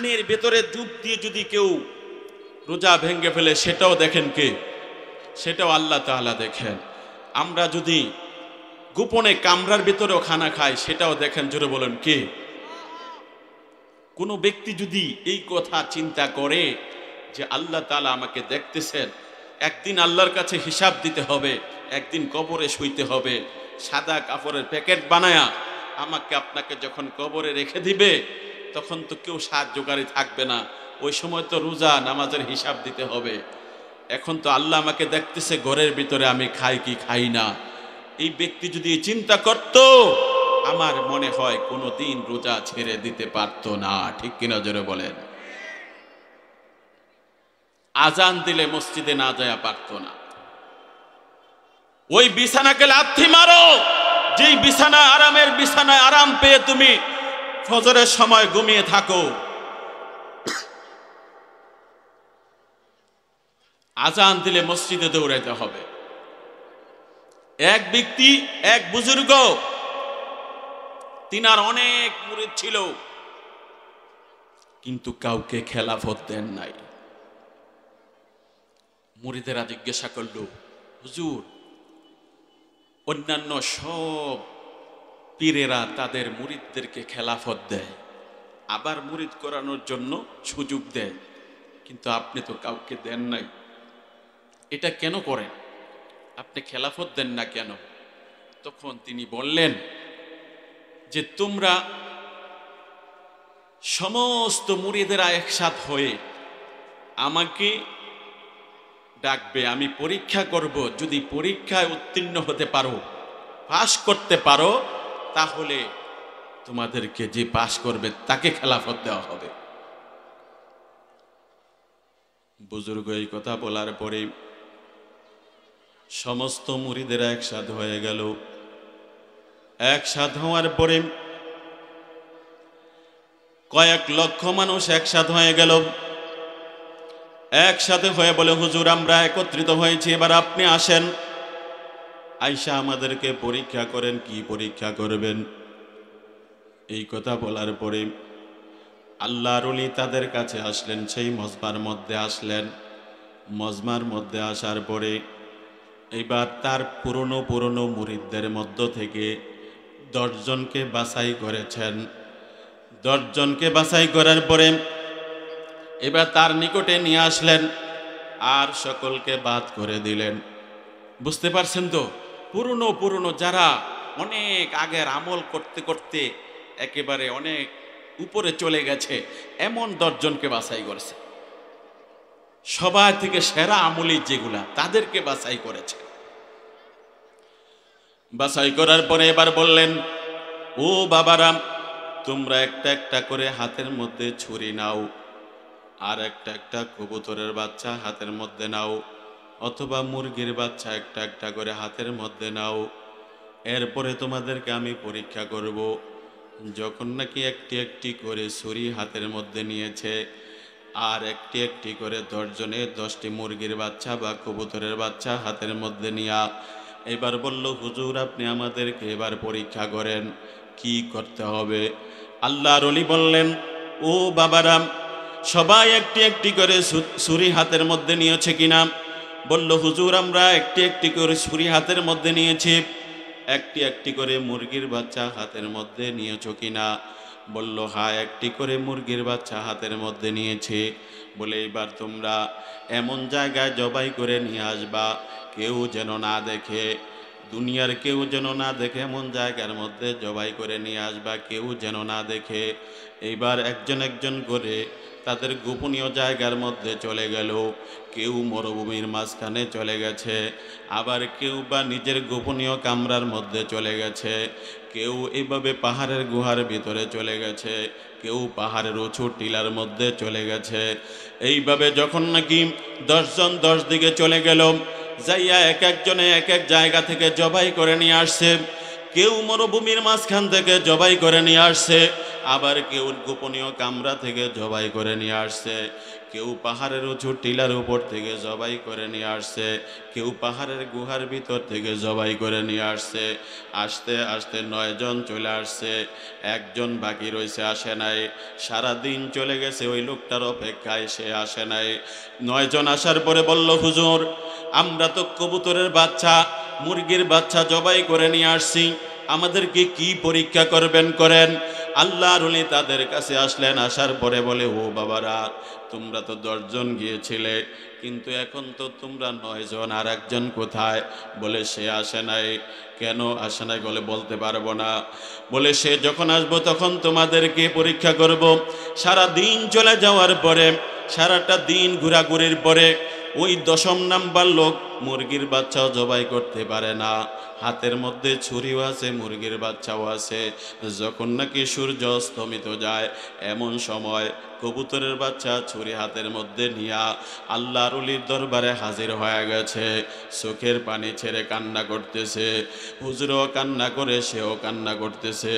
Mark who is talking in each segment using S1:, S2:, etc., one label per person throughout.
S1: পানির ভেতরে ডুব দিয়ে যদি কেউ রোজা ভেঙে ফেলে সেটাও দেখেন কে? সেটাও আল্লাহ তাআলা দেখেন। আমরা যদি গোপনে কামরার ভিতরেও খানা খাই সেটাও দেখেন, জোরে বলেন কে? কোনো ব্যক্তি যদি এই কথা চিন্তা করে যে আল্লাহ তাআলা আমাকে দেখতেছেন, একদিন আল্লাহর কাছে হিসাব দিতে হবে, একদিন কবরে শুইতে হবে, সাদা কাপড়ের প্যাকেট বানায়া আমাকে আপনাকে যখন কবরে রেখে দিবে তখন তো কেউ সাহায্যকারী থাকবে না, ওই সময় তো রোজা নামাজের হিসাব দিতে হবে। এখন তো আল্লাহ আমাকে দেখতেছে ঘরের ভিতরে আমি খাই কি খাই না। এই ব্যক্তি যদি চিন্তা করত, আমার মনে হয় কোনোদিন রোজা ছেড়ে দিতে পারতো না। ঠিক কিনা জোরে বলেন? আজান দিলে মসজিদে না যায় পারতো না। ওই বিছানাকে লাথি মারো যেই বিছানা আরামের বিছানায় আরাম পেয়ে তুমি ফজরের সময় ঘুমিয়ে থাকো। আজান দিলে মসজিদে দৌড়াইতে হবে। এক ব্যক্তি, এক বুজুর্গ, তিনার অনেক মুরিদ ছিল কিন্তু কাউকে খেলাফত দেন নাই। মুরিদেরা জিজ্ঞাসা করল, হুজুর, অন্যান্য সব পীরেরা তাদের মুরিদদেরকে খেলাফত দেয়, আবার মুরিদ করানোর জন্য সুযোগ দেয়, কিন্তু আপনি তো কাউকে দেন নাই, এটা কেন করেন? আপনি খেলাফত দেন না কেন? তখন তিনি বললেন যে তোমরা সমস্ত মুরিদেরা একসাথ হয়ে আমাকে ডাকবে, আমি পরীক্ষা করব, যদি পরীক্ষায় উত্তীর্ণ হতে পারো, পাশ করতে পারো, তাহলে তোমাদেরকে যে পাশ করবে তাকে খেলাফত দেওয়া হবে। বুজুর্গ এই কথা বলার পরে সমস্ত মুরিদেরা একসাথ হয়ে গেল। একসাথ হওয়ার পরে কয়েক লক্ষ মানুষ একসাথ হয়ে গেল। একসাথে হয়ে বলে, হুজুর, আমরা একত্রিত হয়েছি, এবার আপনি আসেন, আইসা আমাদেরকে পরীক্ষা করেন। কি পরীক্ষা করবেন? এই কথা বলার পরে আল্লাহর ওলি তাদের কাছে আসলেন, সেই মজমার মধ্যে আসলেন। মজমার মধ্যে আসার পরে এবার তার পুরনো মুরিদদের মধ্য থেকে 10 জনকে বাছাই করেছেন। 10 জনকে বাছাই করার পরে এবার তার নিকটে নিয়ে আসলেন আর সকলকে বাদ করে দিলেন। বুঝতে পারছেন তো? পুরনো যারা অনেক আগের আমল করতে করতে একেবারে অনেক উপরে চলে গেছে, এমন 10 জনকে বাছাই করেছে। সবার থেকে সেরা আমলি যেগুলা, তাদেরকে বাছাই করেছে। বাছাই করার পরে এবার বললেন, ও বাবারা, তোমরা একটা একটা করে হাতের মধ্যে ছুরি নাও, আর একটা একটা কবুতরের বাচ্চা হাতের মধ্যে নাও, অথবা মুরগির বাচ্চা একটা একটা করে হাতের মধ্যে নাও। এরপরে তোমাদেরকে আমি পরীক্ষা করব। যখন নাকি একটি একটি করে ছুরি হাতের মধ্যে নিয়েছে আর একটি একটি করে 10 জনে 10টি মুরগির বাচ্চা বা কবুতরের বাচ্চা হাতের মধ্যে নিয়া এবার বলল, হুজুর, আপনি আমাদেরকে এবার পরীক্ষা করেন, কি করতে হবে? আল্লাহর ওলি বললেন, ও বাবারাম, সবাই একটি একটি করে ছুরি হাতের মধ্যে নিয়েছে কিনা? বলল, হুজুর, আমরা একটি একটি করে ছুরি হাতের মধ্যে নিয়েছি। একটি একটি করে মুরগির বাচ্চা হাতের মধ্যে নিয়েছো কিনা? বলল, হ্যাঁ, একটি করে মুরগির বাচ্চা হাতের মধ্যে নিয়েছে। বলে, এবার তোমরা এমন জায়গায় জবাই করে নিয়ে আসবা কেউ যেন না দেখে, দুনিয়ার কেউ যেন না দেখে, এমন জায়গার মধ্যে জবাই করে নিয়ে আসবা কেউ যেন না দেখে। এইবার একজন একজন করে তাদের গোপনীয় জায়গার মধ্যে চলে গেল। কেউ মরুভূমির মাঝখানে চলে গেছে, আবার কেউ বা নিজের গোপনীয় কামরার মধ্যে চলে গেছে, কেউ এইভাবে পাহাড়ের গুহার ভিতরে চলে গেছে, কেউ পাহাড়ের উঁচু টিলার মধ্যে চলে গেছে। এইভাবে যখন নাকি 10 জন 10 দিকে চলে গেল, যাইয়া এক একজনে এক এক জায়গা থেকে জবাই করে নিয়ে আসছে। কেউ মরুভূমির মাঝখান থেকে জবাই করে নিয়ে আসছে, আবার কেউ গোপনীয় কামরা থেকে জবাই করে নিয়ে আসছে, কেউ পাহাড়ের উঁচু টিলার উপর থেকে জবাই করে নিয়ে আসছে, কেউ পাহাড়ের গুহার ভিতর থেকে জবাই করে নিয়ে আসছে। আসতে আসতে 9 জন চলে আসছে, একজন বাকি রয়েছে, আসে নাই। সারা দিন চলে গেছে ওই লোকটার অপেক্ষায়, সে আসে নাই। 9 জন আসার পরে বলল, হুজুর আমরা তো কবুতরের বাচ্চা, মুরগির বাচ্চা জবাই করে নিয়ে আসছি, আমাদেরকে কি পরীক্ষা করবেন করেন। আল্লাহর ওলি তাদের কাছে আসলেন, আসার পরে বলে, ও বাবারা, তোমরা তো 10 জন গিয়েছিলে, কিন্তু এখন তো তোমরা 9 জন, আর একজন কোথায়? বলে সে আসে নাই। কেন আসে নাই বলে বলতে পারবো না। বলে সে যখন আসবো তখন তোমাদেরকে পরীক্ষা করব। সারা দিন চলে যাওয়ার পরে, সারাটা দিন ঘোরাঘুরির পরে ওই 10ম নাম্বার লোক মুরগির বাচ্চাও জবাই করতে পারে না, হাতের মধ্যে ছুরিও আছে, মুরগির বাচ্চাও আছে। যখন নাকি সূর্য অস্তমিত যায়, এমন সময় কবুতরের বাচ্চা ছুরি হাতের মধ্যে নিয়া আল্লাহর ওলির দরবারে হাজির হয়ে গেছে। চোখের পানি ছেড়ে কান্না করতেছে, হুজুরও কান্না করে, সেও কান্না করতেছে।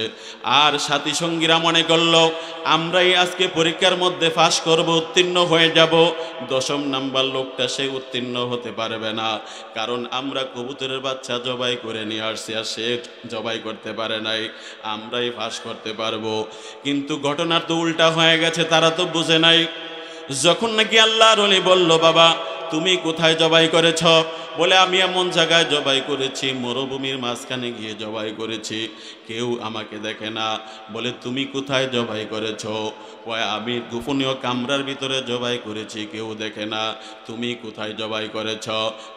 S1: আর সাথী সঙ্গীরা মনে করল, আমরাই আজকে পরীক্ষার মধ্যে পাস করব, উত্তীর্ণ হয়ে যাব। 10ম নাম্বার লোকটা সে উত্তীর্ণ হতে পারবে না, কারণ আমরা কবুতরের বাচ্চা জবাই করে নিয়ে আসছি, আর সে জবাই করতে পারে নাই, আমরাই পাস করতে পারবো। কিন্তু ঘটনা তো উল্টা হয়ে গেছে, তারা তো বুঝে নাই। যখন নাকি আল্লাহর ওলি বলল, বাবা তুমি কোথায় জবাই করেছ? বলে আমি এমন জায়গায় জবাই করেছি, মরুভূমির মাঝখানে গিয়ে জবাই করেছি, কেউ আমাকে দেখে না। বলে তুমি কোথায় জবাই করেছ? কয় আমি গোপনীয় কামরার ভিতরে জবাই করেছি, কেউ দেখে না। তুমি কোথায় জবাই করেছ?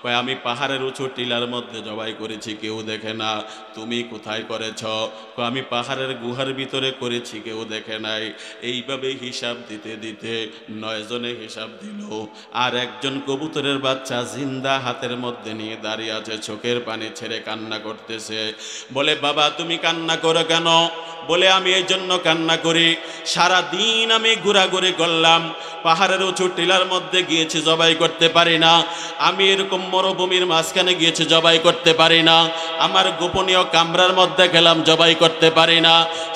S1: কয় আমি পাহাড়ের উঁচু টিলার মধ্যে জবাই করেছি, কেউ দেখে না। তুমি কোথায় করেছ? কয় আমি পাহাড়ের গুহার ভিতরে করেছি, কেউ দেখে নাই। এইভাবে হিসাব দিতে দিতে 9 জনে হিসাব দিল, আর একজন কবুতরের বাচ্চা জিন্দা হাতের মধ্যে নিয়ে দাঁড়িয়ে আছে, চোখের পানি ছেড়ে কান্না করতেছে। বলে বাবা তুমি কান্না করো কেন? বলে আমি এই জন্য কান্না করি, সারা দিন আমি ঘোরাঘুরি করলাম, পাহাড়ের উঁচু টিলার মধ্যে গিয়েছি, জবাই করতে পারি না। আমি এরকম মরুভূমির মাঝখানে গিয়েছি, জবাই করতে পারি না। আমার গোপনীয় কামরার মধ্যে গেলাম, জবাই করতে পারি না।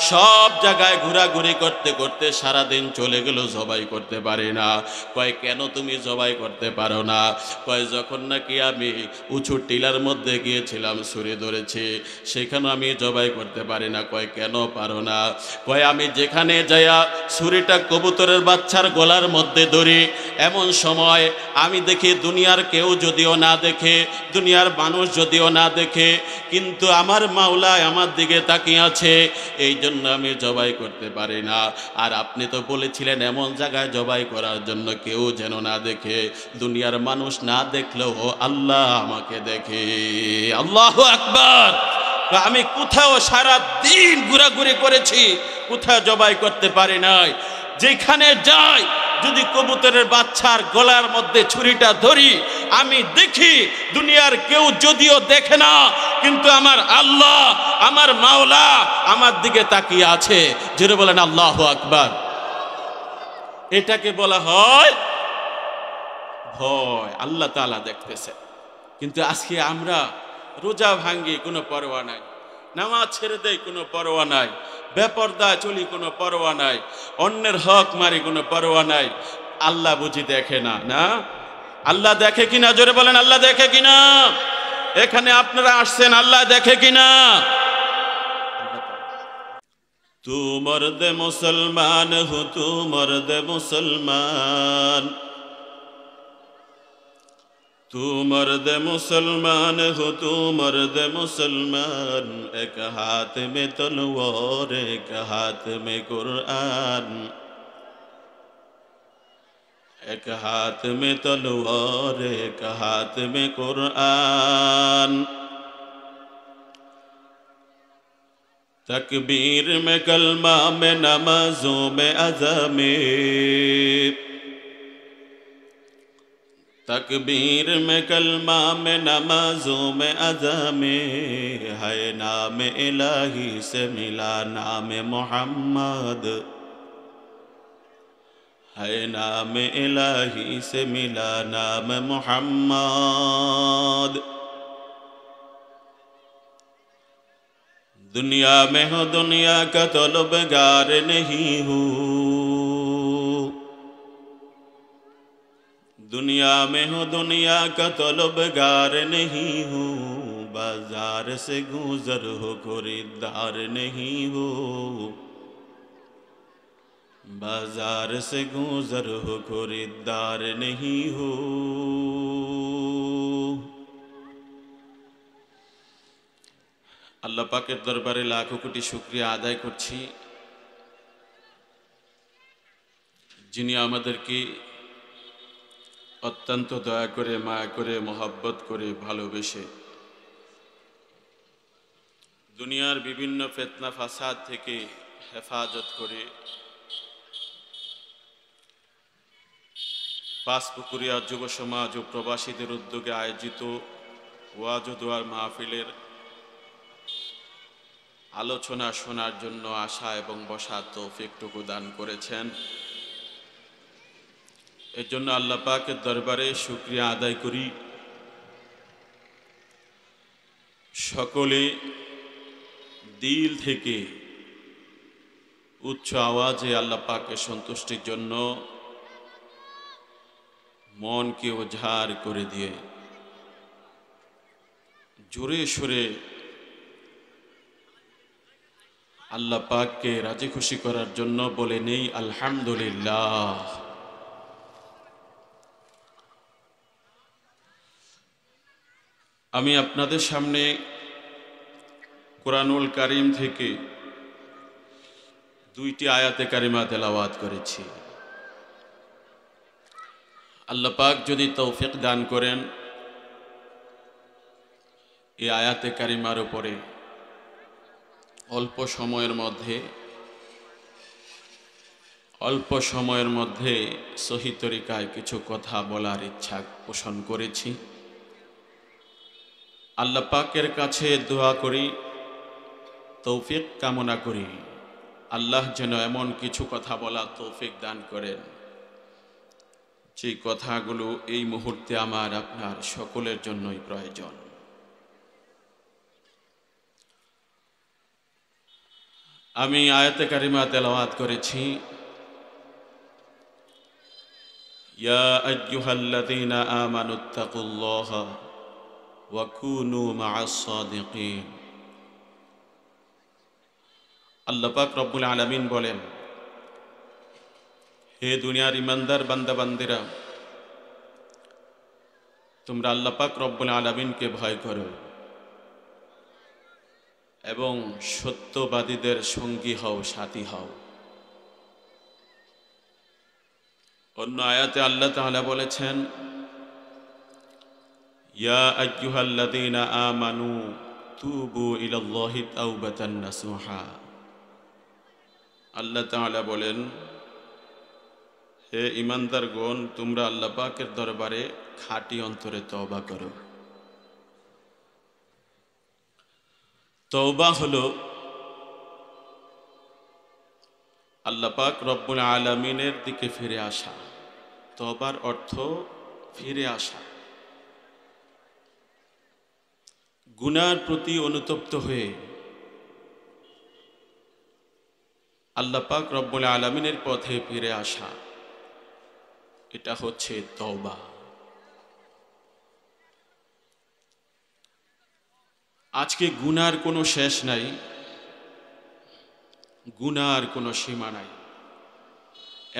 S1: সব জায়গায় ঘোরাঘুরি করতে করতে সারা দিন চলে গেল, জবাই করতে পারি না। কয় কেন তুমি জবাই করতে পারো না? কয় যখন নাকি আমি উঁচু টিলার মধ্যে গিয়েছিলাম, ছুরি ধরেছি, সেখানে আমি জবাই করতে পারি না। কয় কেন পারো না? কয় আমি যেখানে যাইয়া ছুরিটা কবুতরের বাচ্চার গলার মধ্যে ধরি, এমন সময় আমি দেখি দুনিয়ার কেউ যদিও না দেখে, দুনিয়ার মানুষ যদিও না দেখে, কিন্তু আমার মাওলা আমার দিকে তাকিয়ে আছে, এই জন্য আমি জবাই করতে পারি না। আর আপনি তো বলেছিলেন এমন জায়গায় জবাই করার জন্য কেউ যেন না দেখে, দুনিয়ার মানুষ না দেখলেও আল্লাহ আমাকে দেখে। আল্লাহু আকবার। আমি কোথাও সারা দিন ঘোরাঘুরি করেছি, কোথাও জবাই করতে পারি নাই। যেখানে যাই যদি কবুতরের বাচ্চার গলার মধ্যে ছুরিটা ধরি, আমি দেখি দুনিয়ার কেউ যদিও দেখে না, কিন্তু আমার আল্লাহ, আমার মাওলা আমার দিকে তাকিয়ে আছে। জোরে বলেন আল্লাহু আকবার। এটাকে বলা হয় ভয়। আল্লাহ তাআলা দেখতেছে। কিন্তু আজকে আমরা রোজা ভাঙ্গি, কোনো পরোয়া নাই, নামাজ ছেড়ে দেয়, কোনো পরোয়া নাই, বেপরদা চলি, কোনো পরোয়া নাই, অন্যের হক মারি, কোনো পরোয়া নাই। আল্লাহ বুঝি দেখে না? না, আল্লাহ দেখে কিনা? জোরে বলেন আল্লাহ দেখে কিনা? এখানে আপনারা আসছেন, আল্লাহ দেখে কিনা? তু মর্দে মুসলমান হু, তু মর্দে মুসলমান, तू मर्द मुसलमान हो, तू मर्द मुसलमान, एक हाथ में तलवार एक हाथ में कुरान, एक हाथ में तलवार एक हाथ में कुरान, तकबीर में कलमा में नमाजों में अज़ामें, तकबीर में कलमा में नमाजों में अज़ामें, है नाम इलाही से मिला नाम मोहम्मद, है नाम इलाही से मिला नाम मोहम्मद। दुनिया में हो दुनिया का तलबगार नहीं हूँ, दुनिया में हो दुनिया का तलबगार नहीं हूँ, बाजार से गुजर हो खरीदार नहीं हो, बाजार से गुजर हो खरीदार नहीं हो। আল্লাহ পাকের দরবারে লাখো কোটি শুকরিয়া আদায় করছি, যিনি আমাদেরকে অত্যন্ত দয়া করে, মায়া করে, মহব্বত করে, ভালোবেসে দুনিয়ার বিভিন্ন ফিতনা ফাসাদ থেকে হেফাজত করে পাঁচপুকুরিয়া যুব সমাজ ও প্রবাসীদের উদ্যোগে আয়োজিত ওয়াজ ও দোয়ার মাহফিলের আলোচনা শোনার জন্য আসা এবং বসার তৌফিকটুকু দান করেছেন। এর জন্য আল্লাহ পাকের দরবারে শুকরিয়া আদায় করি। সকলে দিল থেকে উচ্চ আওয়াজে আল্লাহ পাকের সন্তুষ্টির জন্য মনকে উজাড় করে দিয়ে জোরে সুরে আল্লাহ পাককে রাজি খুশি করার জন্য বলে নেই আলহামদুলিল্লাহ। আমি আপনাদের সামনে কুরআনুল কারীম থেকে দুইটি আয়াতে কারিমা তেলাওয়াত করেছি। আল্লাহ পাক যদি তৌফিক দান করেন এই আয়াতে কারিমার উপরে অল্প সময়ের মধ্যে সহি তরিকায় কিছু কথা বলার ইচ্ছা পোষণ করেছি। আল্লাহ পাকের কাছে দোয়া করি, তৌফিক কামনা করি, আল্লাহ যেন এমন কিছু কথা বলার তৌফিক দান করেন যে কথাগুলো এই মুহূর্তে আমার আপনার সকলের জন্যই প্রয়োজন। আমি আয়াতে কারিমা তেলাওয়াত করেছি, ইয়া আইয়ুহাল্লাযীনা আমানুত্তাকুল্লাহা ওয়া কুনু মা'আস সাদিকিন। আল্লাহ পাক রব্বুল আলামিন বলেন, হে দুনিয়ার ইমানদার বান্দা বান্দিরা, তোমরা আল্লাহ পাক রব্বুল আলামিনকে ভয় করো এবং সত্যবাদীদের সঙ্গী হও, সাথী হও। অন্য আয়াতে আল্লাহ তাআলা বলেছেন, ইয়া আইয়ুহাল্লাযীনা আমানু তুবু ইলাল্লাহি তাওবাতান নাসুহা। আল্লাহ তাআলা বলেন, হে ঈমানদারগণ, তোমরা আল্লাহ পাকের দরবারে খাঁটি অন্তরে তওবা করো। তওবা হলো আল্লাহ পাক রব্বুল আলামিনের দিকে ফিরে আসা। তওবার অর্থ ফিরে আসা, গুনার প্রতি অনুতপ্ত হয়ে আল্লাহ পাক রব্বুল আলামিনের পথে ফিরে আসা, এটা হচ্ছে তওবা। আজকে গুনার কোনো শেষ নাই, গুনার কোনো সীমা নাই।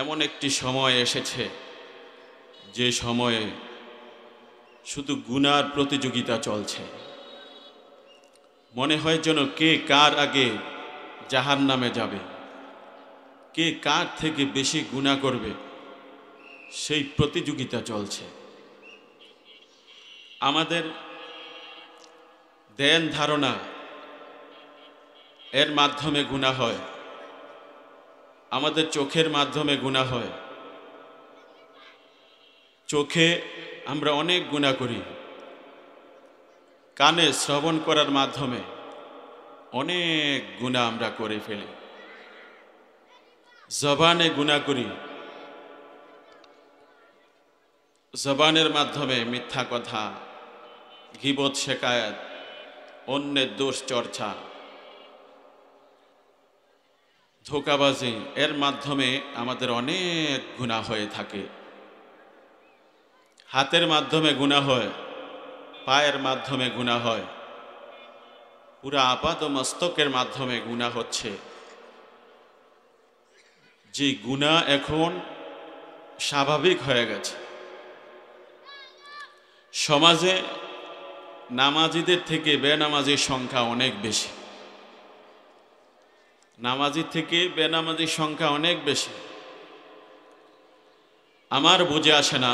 S1: এমন একটি সময় এসেছে যে সময়ে শুধু গুনার প্রতিযোগিতা চলছে। মনে হয় যেন কে কার আগে জাহান্নামে যাবে, কে কার থেকে বেশি গুনাহ করবে, সেই প্রতিযোগিতা চলছে। আমাদের ধ্যান ধারণা এর মাধ্যমে গুনাহ হয়, আমাদের চোখের মাধ্যমে গুনাহ হয়। চোখে আমরা অনেক গুনাহ করি, কানে শ্রবণ করার মাধ্যমে অনেক গুনাহ আমরা করে ফেলি, জবানে গুনাহ করি, জবানের মাধ্যমে মিথ্যা কথা, গীবত, শিকায়াত, অন্যের দোষ চর্চা, ধোঁকাবাজি, এর মাধ্যমে আমাদের অনেক গুনাহ হয়ে থাকে। হাতের মাধ্যমে গুনাহ হয়, পায়ের মাধ্যমে গুনাহ হয়, পুরা আপাত মস্তকের মাধ্যমে গুনাহ হচ্ছে। যে গুনাহ এখন স্বাভাবিক হয়ে গেছে। সমাজে নামাজিদের থেকে বেনামাজির সংখ্যা অনেক বেশি। নামাজি থেকে বেনামাজির সংখ্যা অনেক বেশি। আমার বুঝে আসে না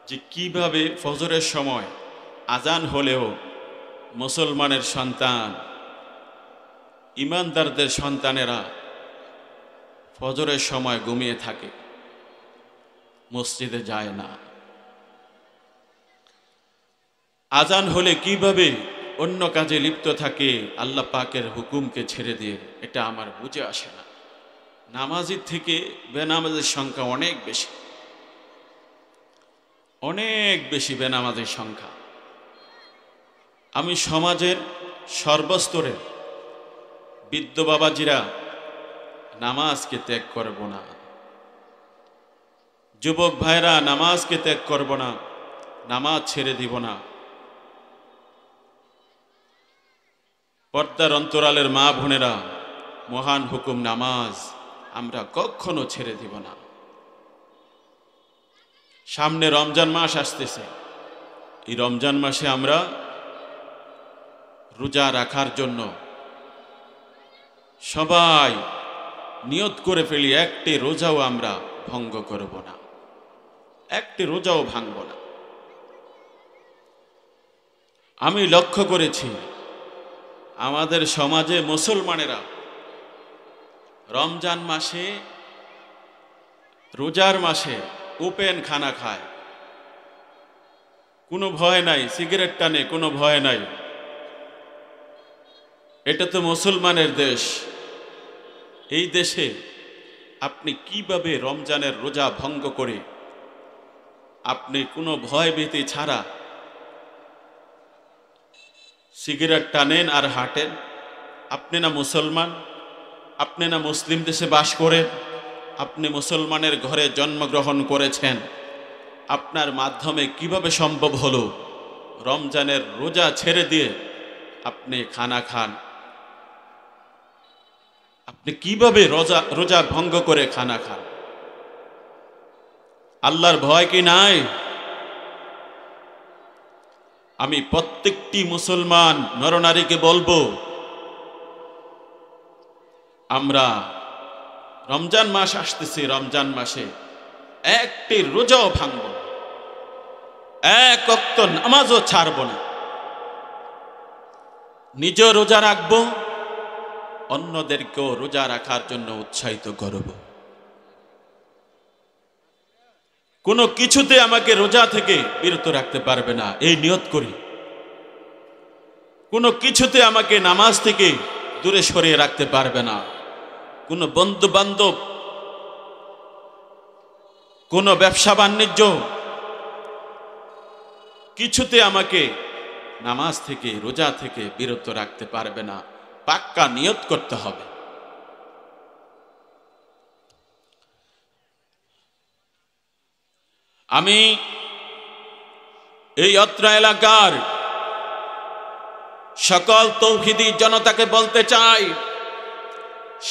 S1: যে কিভাবে ফজরের সময় আজান হলেও মুসলমানের সন্তান, ইমানদারদের সন্তানেরা ফজরের সময় ঘুমিয়ে থাকে, মসজিদে যায় না। আজান হলে কিভাবে অন্য কাজে লিপ্ত থাকে আল্লাহ পাকের হুকুমকে ছেড়ে দিয়ে, এটা আমার বুঝে আসে না। নামাজির থেকে বেনামাজির সংখ্যা অনেক বেশি, অনেক বেশি বেনামাজির সংখ্যা। আমি সমাজের সর্বস্তরের বৃদ্ধ বাবাজিরা নামাজকে ত্যাগ করব না, যুবক ভাইরা নামাজকে ত্যাগ করব না, নামাজ ছেড়ে দিব না। পর্দার অন্তরালের মা বোনেরা, মহান হুকুম নামাজ আমরা কখনো ছেড়ে দিব না। সামনে রমজান মাস আসতেছে, এই রমজান মাসে আমরা রোজা রাখার জন্য সবাই নিয়ত করে ফেলি, একটি রোজাও আমরা ভঙ্গ করব না, একটি রোজাও ভাঙব না। আমি লক্ষ্য করেছি আমাদের সমাজে মুসলমানেরা রমজান মাসে, রোজার মাসে ওপেন খানা খায়, কোনো ভয় নাই, সিগারেট টানে কোনো ভয় নাই। এটা তো মুসলমানের দেশ। এই দেশে আপনি কিভাবে রমজানের রোজা ভঙ্গ করে আপনি কোনো ভয় ভীতি ছাড়া সিগারেট টানেন আর হাঁটেন? আপনি না মুসলমান? আপনি না মুসলিম দেশে বাস করেন? আপনি মুসলমানের ঘরে জন্মগ্রহণ করেছেন। আপনার মাধ্যমে কিভাবে সম্ভব হলো রমজানের রোজা ছেড়ে দিয়ে আপনি খানা খান? আপনি কিভাবে রোজা ভঙ্গ করে খানা খান? আল্লাহর ভয় কি নাই? আমি প্রত্যেকটি মুসলমান নরনারীকে বলবো, আমরা রমজান মাস আসতেছে, রমজান মাসে একটি রোজাও ভাঙব না, এক ওয়াক্ত নামাজও ছাড়ব না। নিজে রোজা রাখবো, অন্যদেরকেও রোজা রাখার জন্য উৎসাহিত করব। কোনো কিছুতে আমাকে রোজা থেকে বিরত রাখতে পারবে না, এই নিয়ত করি। কোনো কিছুতে আমাকে নামাজ থেকে দূরে সরিয়ে রাখতে পারবে না। কোনো বন্ধু বান্ধব, কোনো ব্যবসা বাণিজ্য, কিছুতে আমাকে নামাজ থেকে, রোজা থেকে বিরত রাখতে পারবে না। পাক্কা নিয়ত করতে হবে। আমি এই অত্র এলাকার সকল তৌহিদি জনতাকে বলতে চাই,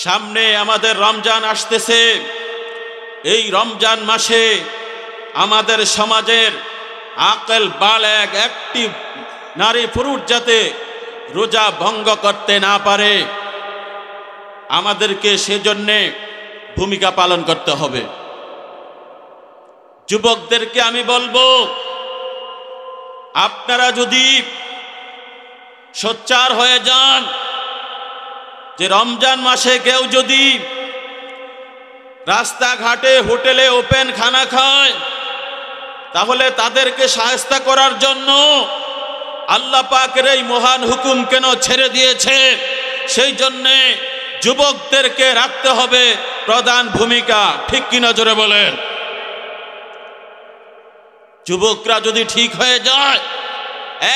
S1: সামনে আমাদের রমজান আসতেছে। এই রমজান মাসে আমাদের সমাজের আকল বালেগ একটি নারী পুরুষ যাতে রোজা ভঙ্গ করতে না পারে, আমাদেরকে সেজন্যে ভূমিকা পালন করতে হবে। যুবকদেরকে আমি বলবো, আপনারা যদি সোচ্চার হয়ে যান যে রমজান মাসে কেউ যদি রাস্তাঘাটে হোটেলে ওপেন খানা খায়, তাহলে তাদেরকে শায়েস্তা করার জন্য আল্লাহ পাকের এই মহান হুকুম কেন ছেড়ে দিয়েছে? সেই জন্যে যুবকদেরকে রাখতে হবে প্রধান ভূমিকা। ঠিক কিনা জোরে বলেন? যুবকরা যদি ঠিক হয়ে যায়,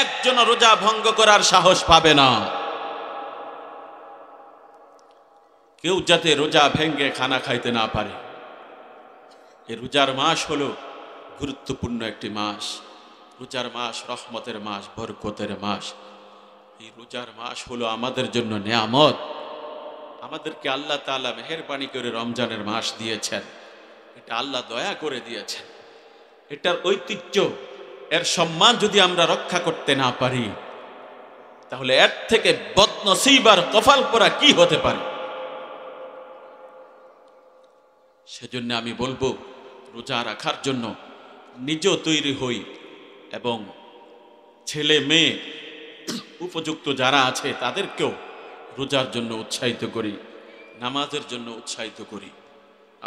S1: একজন রোজা ভঙ্গ করার সাহস পাবে না। কেউ যাতে রোজা ভেঙ্গে খানা খাইতে না পারে। এই রোজার মাস হলো গুরুত্বপূর্ণ একটি মাস। রোজার মাস রহমতের মাস, বরকতের মাস। এই রোজার মাস হলো আমাদের জন্য নেয়ামত। আমাদেরকে আল্লাহ তাআলা মেহেরবানি করে রমজানের মাস দিয়েছেন। এটা আল্লাহ দয়া করে দিয়েছেন। এটার ঐতিহ্য, এর সম্মান যদি আমরা রক্ষা করতে না পারি, তাহলে এর থেকে বদনসিব আর কপাল পোড়া কি হতে পারে? সেজন্য আমি বলবো, রোজা রাখার জন্য নিজেও তৈরি হই এবং ছেলে মেয়ে উপযুক্ত যারা আছে তাদেরকেও রোজার জন্য উৎসাহিত করি, নামাজের জন্য উৎসাহিত করি।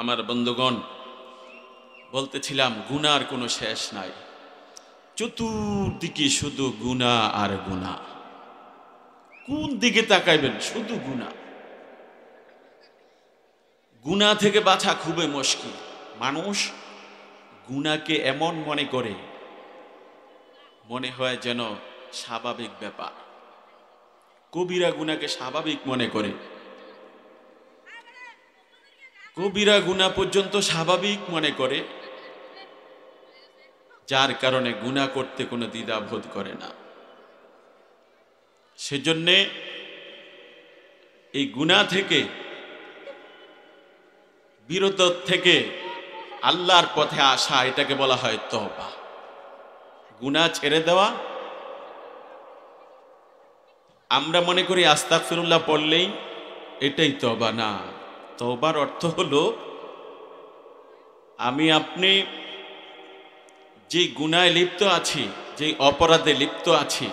S1: আমার বন্ধুগণ, বলতেছিলাম গুনার কোনো শেষ নাই। চতুর্দিকে শুধু গুনাহ আর গুনাহ। কোন দিকে তাকাইবেন শুধু গুনাহ। গুনাহ থেকে বাঁচা খুবই মুশকিল। মানুষ গুনাহকে এমন মনে করে, মনে হয় যেন স্বাভাবিক ব্যাপার। কবিরা গুনাহকে স্বাভাবিক মনে করে, কবিরা গুনাহ পর্যন্ত স্বাভাবিক মনে করে, যার কারণে গুনাহ করতে কোনো দ্বিধাবোধ করে না। সেজন্যে এই গুনাহ থেকে বিরত থেকে আল্লাহর পথে আসা, এটাকে বলা হয় তওবা। গুনাহ ছেড়ে দেওয়া। আমরা মনে করি আস্তাগফিরুল্লাহ পড়লেই এটাই তওবা। না, তওবার অর্থ হলো আমি আপনি যে গুনাহে লিপ্ত আছি, যে অপরাধে লিপ্ত আছি,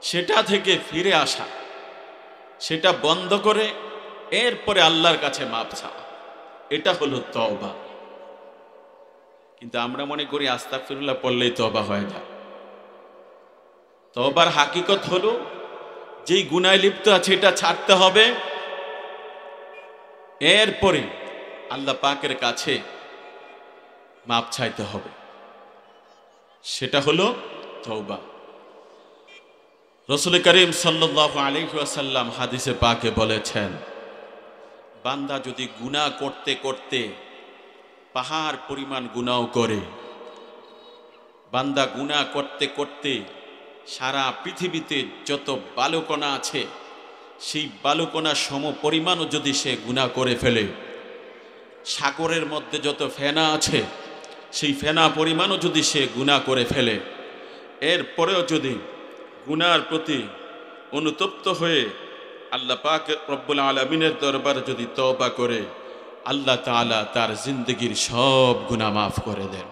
S1: সেটা থেকে ফিরে আসা, সেটা বন্ধ করে এরপরে আল্লাহর কাছে মাপ চাওয়া, এটা হলো তওবা। কিন্তু আমরা মনে করি আস্তাগফিরুল্লাহ পড়লেই তওবা হয়ে যায়। তওবার হাকিকত হলো যেই গুনাহে লিপ্ত আছে এটা ছাড়তে হবে, এরপরে আল্লাহ পাকের কাছে মাপ চাইতে হবে, সেটা হলো তওবা। রাসূল করিম সাল্লাল্লাহু আলাইহি ওয়াসাল্লাম হাদিসে পাকে বলেছেন, বান্দা যদি গুনাহ করতে করতে পাহাড় পরিমাণ গুনাহ করে, বান্দা গুনাহ করতে করতে সারা পৃথিবীতে যত বালুকণা আছে সেই বালুকণা সম পরিমাণও যদি সে গুনাহ করে ফেলে, সাগরের মধ্যে যত ফেনা আছে সেই ফেনা পরিমাণও যদি সে গুনাহ করে ফেলে, এরপরেও যদি গুনার প্রতি অনুতপ্ত হয়ে আল্লাহ পাক রব্বুল আলামিনের দরবারে যদি তওবা করে, আল্লাহ তাআলা তার জিন্দেগীর সব গুনাহ মাফ করে দেন।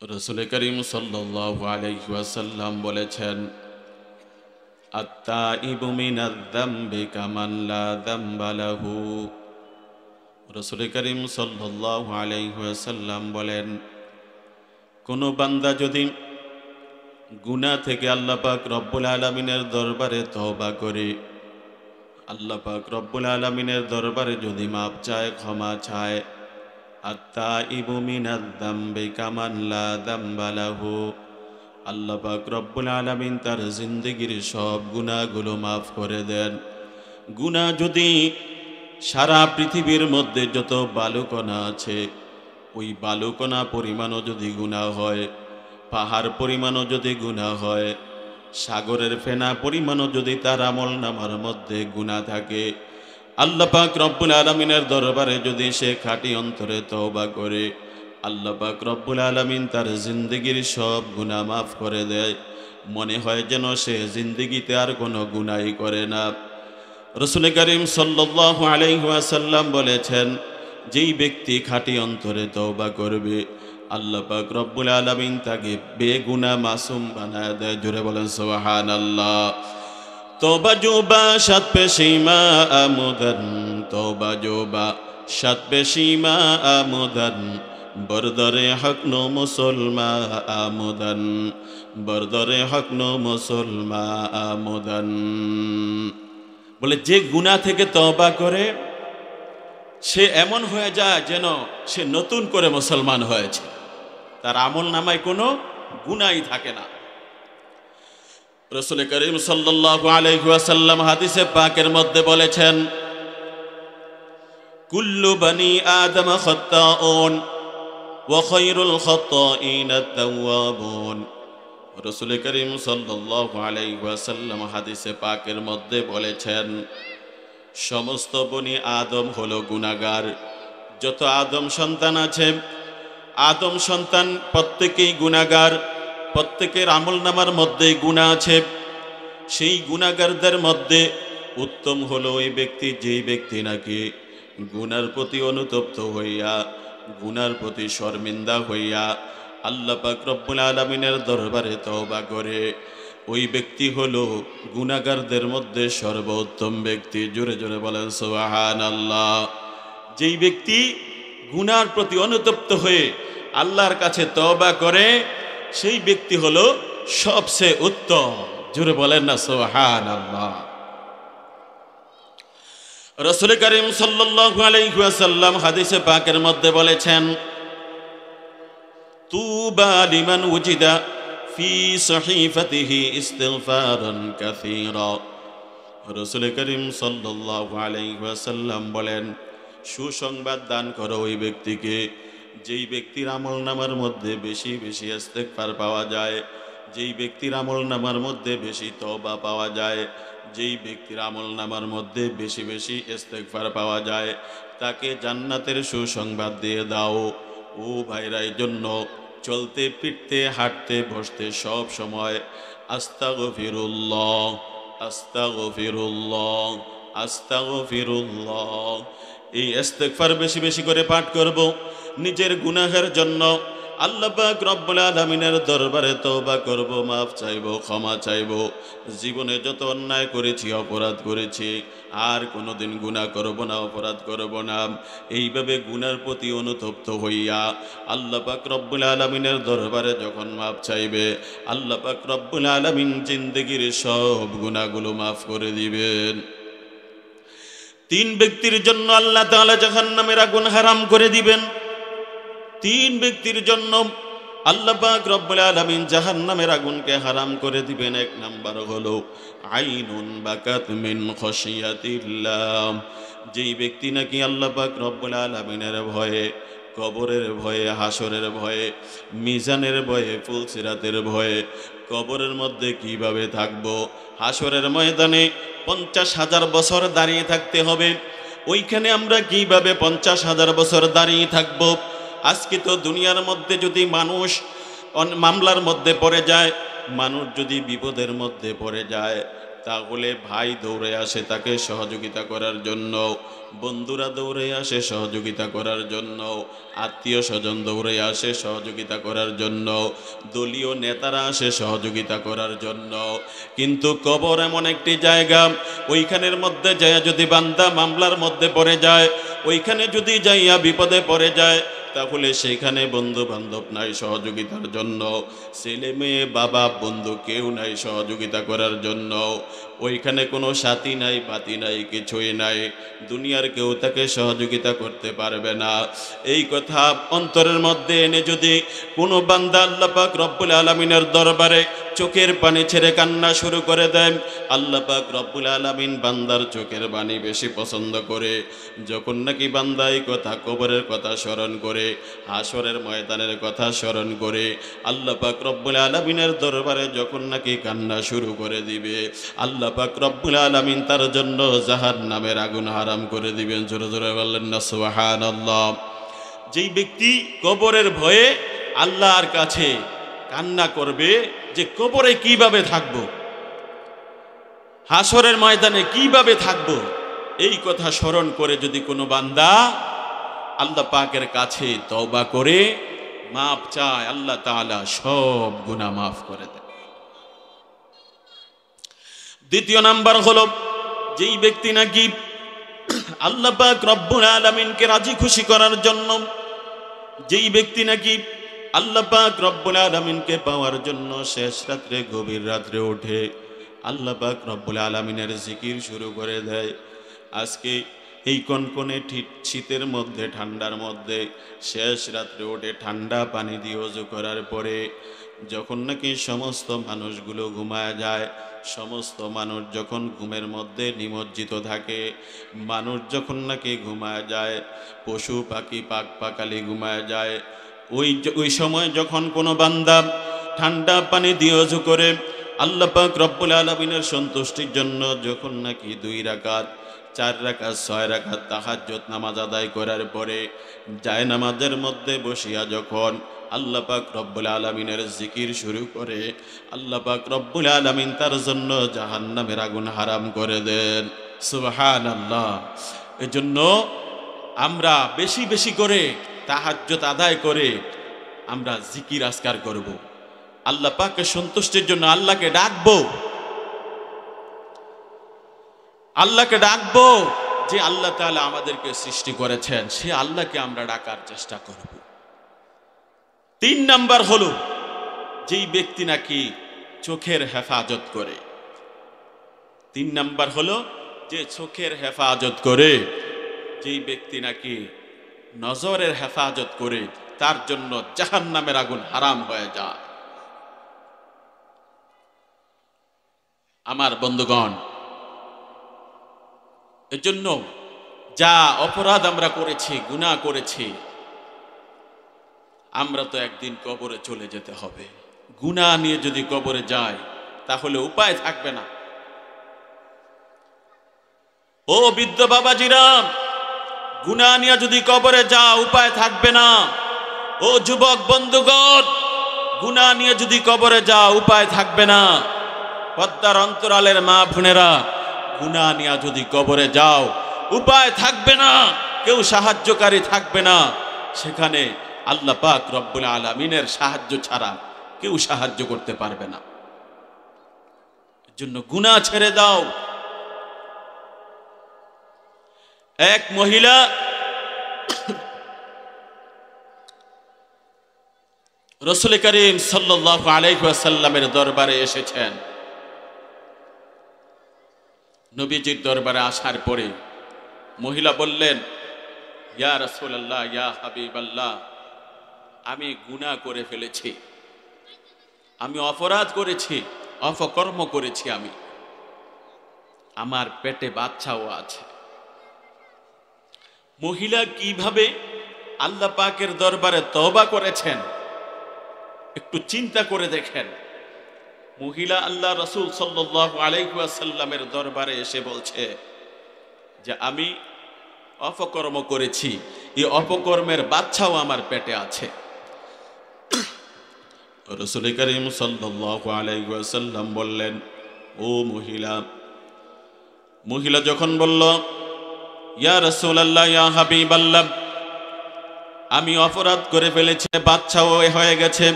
S1: রাসূল করিম সাল্লাল্লাহু আলাইহি ওয়াসাল্লাম বলেছেন, আত-তাইবু মিনাজ যামবি কামান লা যামবা লাহু। রাসূল করিম সাল্লাল্লাহু আলাইহি ওয়াসাল্লাম বলেন, কোন বান্দা যদি গুনাহ থেকে আল্লাহ পাক রব্বুল আলামিনের দরবারে তওবা করে, আল্লাহ পাক রব্বুল আলামিনের দরবারে যদি মাপ চায়, ক্ষমা চায়, আত-তাইবু মিনাজ যামবি কামান লা যামবা লাহু, আল্লাহ পাক রব্বুল আলামিন তার জিন্দেগীর সব গুনাহগুলো মাফ করে দেন। গুনাহ যদি সারা পৃথিবীর মধ্যে যত বালুকণা আছে ওই বালুকণা পরিমাণও যদি গুনাহ হয়, পাহাড় পরিমাণও যদি গুনাহ হয়, সাগরের ফেনা পরিমাণও যদি তার আমলনামার মধ্যে গুনাহ থাকে, আল্লাহ পাক রব্বুল আলামিনের দরবারে যদি সে খাঁটি অন্তরে তওবা করে, আল্লাহ পাক রব্বুল আলামিন তার জিন্দেগীর সব গুনাহ মাফ করে দেয়। মনে হয় যেন সে জিন্দেগিতে আর কোনো গুনাহই করে না। রাসূল করিম সাল্লাল্লাহু আলাইহি ওয়াসাল্লাম বলেছেন, যেই ব্যক্তি খাঁটি অন্তরে তওবা করবে, আল্লাহ পাক রব্বুল আলামিন তাকে বেগুনাহ মাসুম বানায় দেয়। জোরে বলেন সুবহানাল্লাহ। তওবা জুবা শাত পেশিমা আমুদান, তওবা জুবা শাত পেশিমা আমুদান, বরদরে হক নো মুসলমা আমুদান, বরদরে হক নো মুসলমা আমুদান। বলে যে গুনাহ থেকে তওবা করে সে এমন হয়ে যায় যেন সে নতুন করে মুসলমান হয়েছে, তার আমল নামায় কোনো গুনাহই থাকে না। রাসূল করিম সাল্লাল্লাহু আলাইহি ওয়াসাল্লাম হাদিসে পাকের মধ্যে বলেছেন, কুল্লু বনি আদম খাত্তাউন ওয়া খায়রুল খাত্তাইন আত-তাওয়াবুন। রাসূল করিম সাল্লাল্লাহু আলাইহি ওয়াসাল্লাম হাদিসে পাকের মধ্যে বলেছেন, সমস্ত বনি আদম হলো গুনাহগার। যত আদম সন্তান আছে, আদম সন্তান প্রত্যেকেই গুনাহগার, প্রত্যেকের আমলনামার মধ্যে গুনাহ আছে। সেই গুনাহগারদের মধ্যে উত্তম হলো ওই ব্যক্তি, যেই ব্যক্তি নাকি গুনার প্রতি অনুতপ্ত হইয়া, গুনার প্রতি শর্মিন্দা হইয়া আল্লাহ পাক রব্বুল আলামিনের দরবারে তওবা করে। ওই ব্যক্তি হলো গুনাহগারদের মধ্যে সর্বোত্তম ব্যক্তি। জোরে জোরে বলেন সুবহানাল্লাহ। যেই ব্যক্তি গুনার প্রতি অনুতপ্ত হয়ে আল্লাহর কাছে তওবা করে, সেই ব্যক্তি হলো সবচেয়ে উত্তম। জোরে বলেন না সুবহানাল্লাহ। রাসূল করিম সাল্লাল্লাহু আলাইহি ওয়াসাল্লাম হাদিসে পাকের মধ্যে বলেছেন, তুবা লিমান উজিদা ফি সহিফাতিহি ইস্তিগফারান কাসীরা। রাসূল করিম সাল্লাল্লাহু আলাইহি ওয়াসাল্লাম বলেন, সুসংবাদ দান করো ওই ব্যক্তিকে যেই ব্যক্তির আমলনামার মধ্যে বেশি বেশি ইস্তেগফার পাওয়া যায়, যেই ব্যক্তির আমলনামার মধ্যে বেশি তওবা পাওয়া যায়, যেই ব্যক্তির আমলনামার মধ্যে বেশি বেশি ইস্তেগফার পাওয়া যায়, তাকে জান্নাতের সুসংবাদ দিয়ে দাও। ও ভাইরা, এই জন্য চলতে ফিরতে হাঁটতে বসতে সব সময় আস্তাগফিরুল্লাহ আস্তাগফিরুল্লাহ আস্তাগফিরুল্লাহ এই ইস্তেগফার বেশি বেশি করে পাঠ করব। নিজের গুনাহের জন্য আল্লাহ পাক রব্বুল আলামিনের দরবারে তওবা করব, মাফ চাইব, ক্ষমা চাইব। জীবনে যত অন্যায় করেছি, অপরাধ করেছি, আর কোনোদিন গুনাহ করব না, অপরাধ করব না। এইভাবে গুনার প্রতি অনুতপ্ত হইয়া আল্লাহ পাক রব্বুল আলামিনের দরবারে যখন মাফ চাইবে, আল্লাহ পাক রব্বুল আলামিন জিন্দেগির সব গুনাহগুলো মাফ করে দিবেন। তিন ব্যক্তির জন্য আল্লাহ তাআলা জাহান্নামের আগুন হারাম করে দিবেন। তিন ব্যক্তির জন্য আল্লাহ পাক রব্বুল আলামিন জাহান্নামের আগুনকে হারাম করে দিবেন। এক নাম্বার হলো আইনুন বাকাত মিন খাশিয়াতিল্লাহ। যেই ব্যক্তি নাকি আল্লাহ পাক রব্বুল আলামিনের ভয়ে, কবরের ভয়ে, হাসরের ভয়ে, মিজানের ভয়ে, ফুলসিরাতের ভয়ে, কবরের মধ্যে কিভাবে থাকবো, হাসরের ময়দানে 50,000 বছর দাঁড়িয়ে থাকতে হবে, ওইখানে আমরা কিভাবে 50,000 বছর দাঁড়িয়ে থাকবো। আজকে তো দুনিয়ার মধ্যে যদি মানুষ মামলার মধ্যে পড়ে যায়, মানুষ যদি বিপদের মধ্যে পড়ে যায়, তাহলে ভাই দৌড়ে আসে তাকে সহযোগিতা করার জন্য, বন্ধুরা দৌড়ে আসে সহযোগিতা করার জন্য, আত্মীয় স্বজন দৌড়ে আসে সহযোগিতা করার জন্য, দলীয় নেতারা আসে সহযোগিতা করার জন্য। কিন্তু কবর এমন একটি জায়গা, ওইখানের মধ্যে যাইয়া যদি বান্দা মামলার মধ্যে পড়ে যায়, ওইখানে যদি যাইয়া বিপদে পড়ে যায়, তাহলে সেখানে বন্ধু বান্ধব নাই সহযোগিতার জন্য, ছেলে মেয়ে বাবা বন্ধু কেউ নাই সহযোগিতা করার জন্য, ওইখানে কোনো সাথী নাই, পাতি নাই, কিছুই নাই, দুনিয়ার কেউ তাকে সহযোগিতা করতে পারবে না। এই কথা অন্তরের মধ্যে এনে যদি কোনো বান্দা আল্লাহ পাক রব্বুল আলামিনের দরবারে চোখের পানি ছেড়ে কান্না শুরু করে দেন, আল্লাহ পাক রব্বুল আলামিন বান্দার চোখের পানি বেশি পছন্দ করে। যখন নাকি বান্দা এই কথা, কবরের কথা স্মরণ করে, হাসরের ময়দানের কথা স্মরণ করে, আল্লাহ পাক রব্বুল আলামিনের দরবারে যখন নাকি কান্না শুরু করে দিবে, আল্লাহ পাক রব্বুল আলামিন তার জন্য জাহান্নামের আগুন হারাম করে দিবেন। জোরে জোরে বললেন না সুবহানাল্লাহ। যেই ব্যক্তি কবরের ভয়ে আল্লাহর কাছে কান্না করবে যে কবরে কিভাবে থাকব, হাসরের ময়দানে কিভাবে থাকব, এই কথা স্মরণ করে যদি কোনো বান্দা আল্লাহ পাকের কাছে তওবা করে মাফ চায়, আল্লাহ তাআলা সব গুনাহ মাফ করে দেন। দ্বিতীয় নাম্বার হলো যেই ব্যক্তি নাকি আল্লাহ পাক রব্বুল আলামিনকে রাজি খুশি করার জন্য, যেই ব্যক্তি নাকি আল্লাহ পাক রব্বুল আলামিনকে পাওয়ার জন্য শেষ রাত্রে, গভীর রাত্রে উঠে আল্লাহ পাক রব্বুল আলামিনের জিকির শুরু করে দেয়। আজকে এই কনকনে শীতের মধ্যে, ঠান্ডার মধ্যে শেষ রাত্রে ওঠে ঠান্ডা পানি দিয়ে ওযু করার পরে যখন নাকি সমস্ত মানুষগুলো ঘুমায় যায়, সমস্ত মানুষ যখন ঘুমের মধ্যে নিমজ্জিত থাকে, মানুষ যখন নাকি ঘুমায় যায়, পশু পাখি পাক পাকালি ঘুমায় যায়, ওই সময় যখন কোনো বান্দা ঠান্ডা পানি দিয়ে ওযু করে আল্লাহ পাক রব্বুল আলামিনের সন্তুষ্টির জন্য যখন নাকি 2 রাকাত 4 রাকাত 6 রাকাত তাহাজ্জুদ নামাজ আদায় করার পরে জায়নামাজের মধ্যে বসিয়া যখন আল্লাহ পাক রব্বুল আলামিনের জিকির শুরু করে, আল্লাহ পাক রব্বুল আলামিন তার জন্য জাহান্নামের আগুন হারাম করে দেন। সুবহানাল্লাহ। এজন্য আমরা বেশি বেশি করে তাহাজ্জুদ আদায় করে আমরা জিকির আজকার করব, আল্লাহ পাকের সন্তুষ্টির জন্য আল্লাহকে ডাকবো, আল্লাহকে ডাকবো যে আল্লাহ তাআলা আমাদেরকে সৃষ্টি করেছেন, সে আল্লাহকে আমরা ডাকার চেষ্টা করব। 3 নাম্বার হলো যেই ব্যক্তি নাকি চোখের হেফাজত করে। 3 নাম্বার হলো যে চোখের হেফাজত করে, যেই ব্যক্তি নাকি নজরের হেফাজত করে, তার জন্য জাহান্নামের আগুন হারাম হয়ে যায়। আমার বন্ধুগণ, এজন্য যা অপরাধ আমরা করেছি, গুনাহ করেছি, আমরা তো একদিন কবরে চলে যেতে হবে। গুনাহ নিয়ে যদি কবরে যায় তাহলে উপায় থাকবে না। ও বৃদ্ধ বাবাজিরা, গুনাহ নিয়ে যদি কবরে যাও উপায় থাকবে না। ও যুবক বন্ধুগণ, গুনাহ নিয়ে যদি কবরে যাও উপায় থাকবে না। পদ্মার অন্তরালের মা বোনেরা, গুনাহ নিয়ে যদি কবরে যাও উপায় থাকবে না, কেউ সাহায্যকারী থাকবে না। সেখানে আল্লাহ পাক রব্বুল আলামিনের সাহায্য ছাড়া কেউ সাহায্য করতে পারবে না। এজন্য গুনাহ ছেড়ে দাও। এক মহিলা রাসূল করিম সাল্লাল্লাহু আলাইহি ওয়াসাল্লামের দরবারে এসেছেন। নবীজির দরবারে আসার পরে মহিলা বললেন, ইয়া রাসূলুল্লাহ, ইয়া হাবিবাল্লাহ, আমি গুনাহ করে ফেলেছি, আমি অপরাধ করেছি, অপকর্ম করেছি, আমি আমার পেটে বাচ্চাও আছে। মহিলা কিভাবে আল্লাহ পাকের দরবারে তওবা করেছেন একটু চিন্তা করে দেখেন। মহিলা আল্লাহ রাসূল সাল্লাল্লাহু আলাইহি ওয়াসাল্লামের দরবারে এসে বলছে যে আমি অপকর্ম করেছি, এই অপকর্মের বাচ্চাও আমার পেটে আছে। রাসূল করিম সাল্লাল্লাহু আলাইহি ওয়াসাল্লাম বললেন, ও মহিলা, মহিলা যখন বলল, ইয়া রাসূলুল্লাহ, ইয়া হাবিবাল্লাহ, আমি অপরাধ করে ফেলেছি, বাচ্চাও হয়ে গেছে,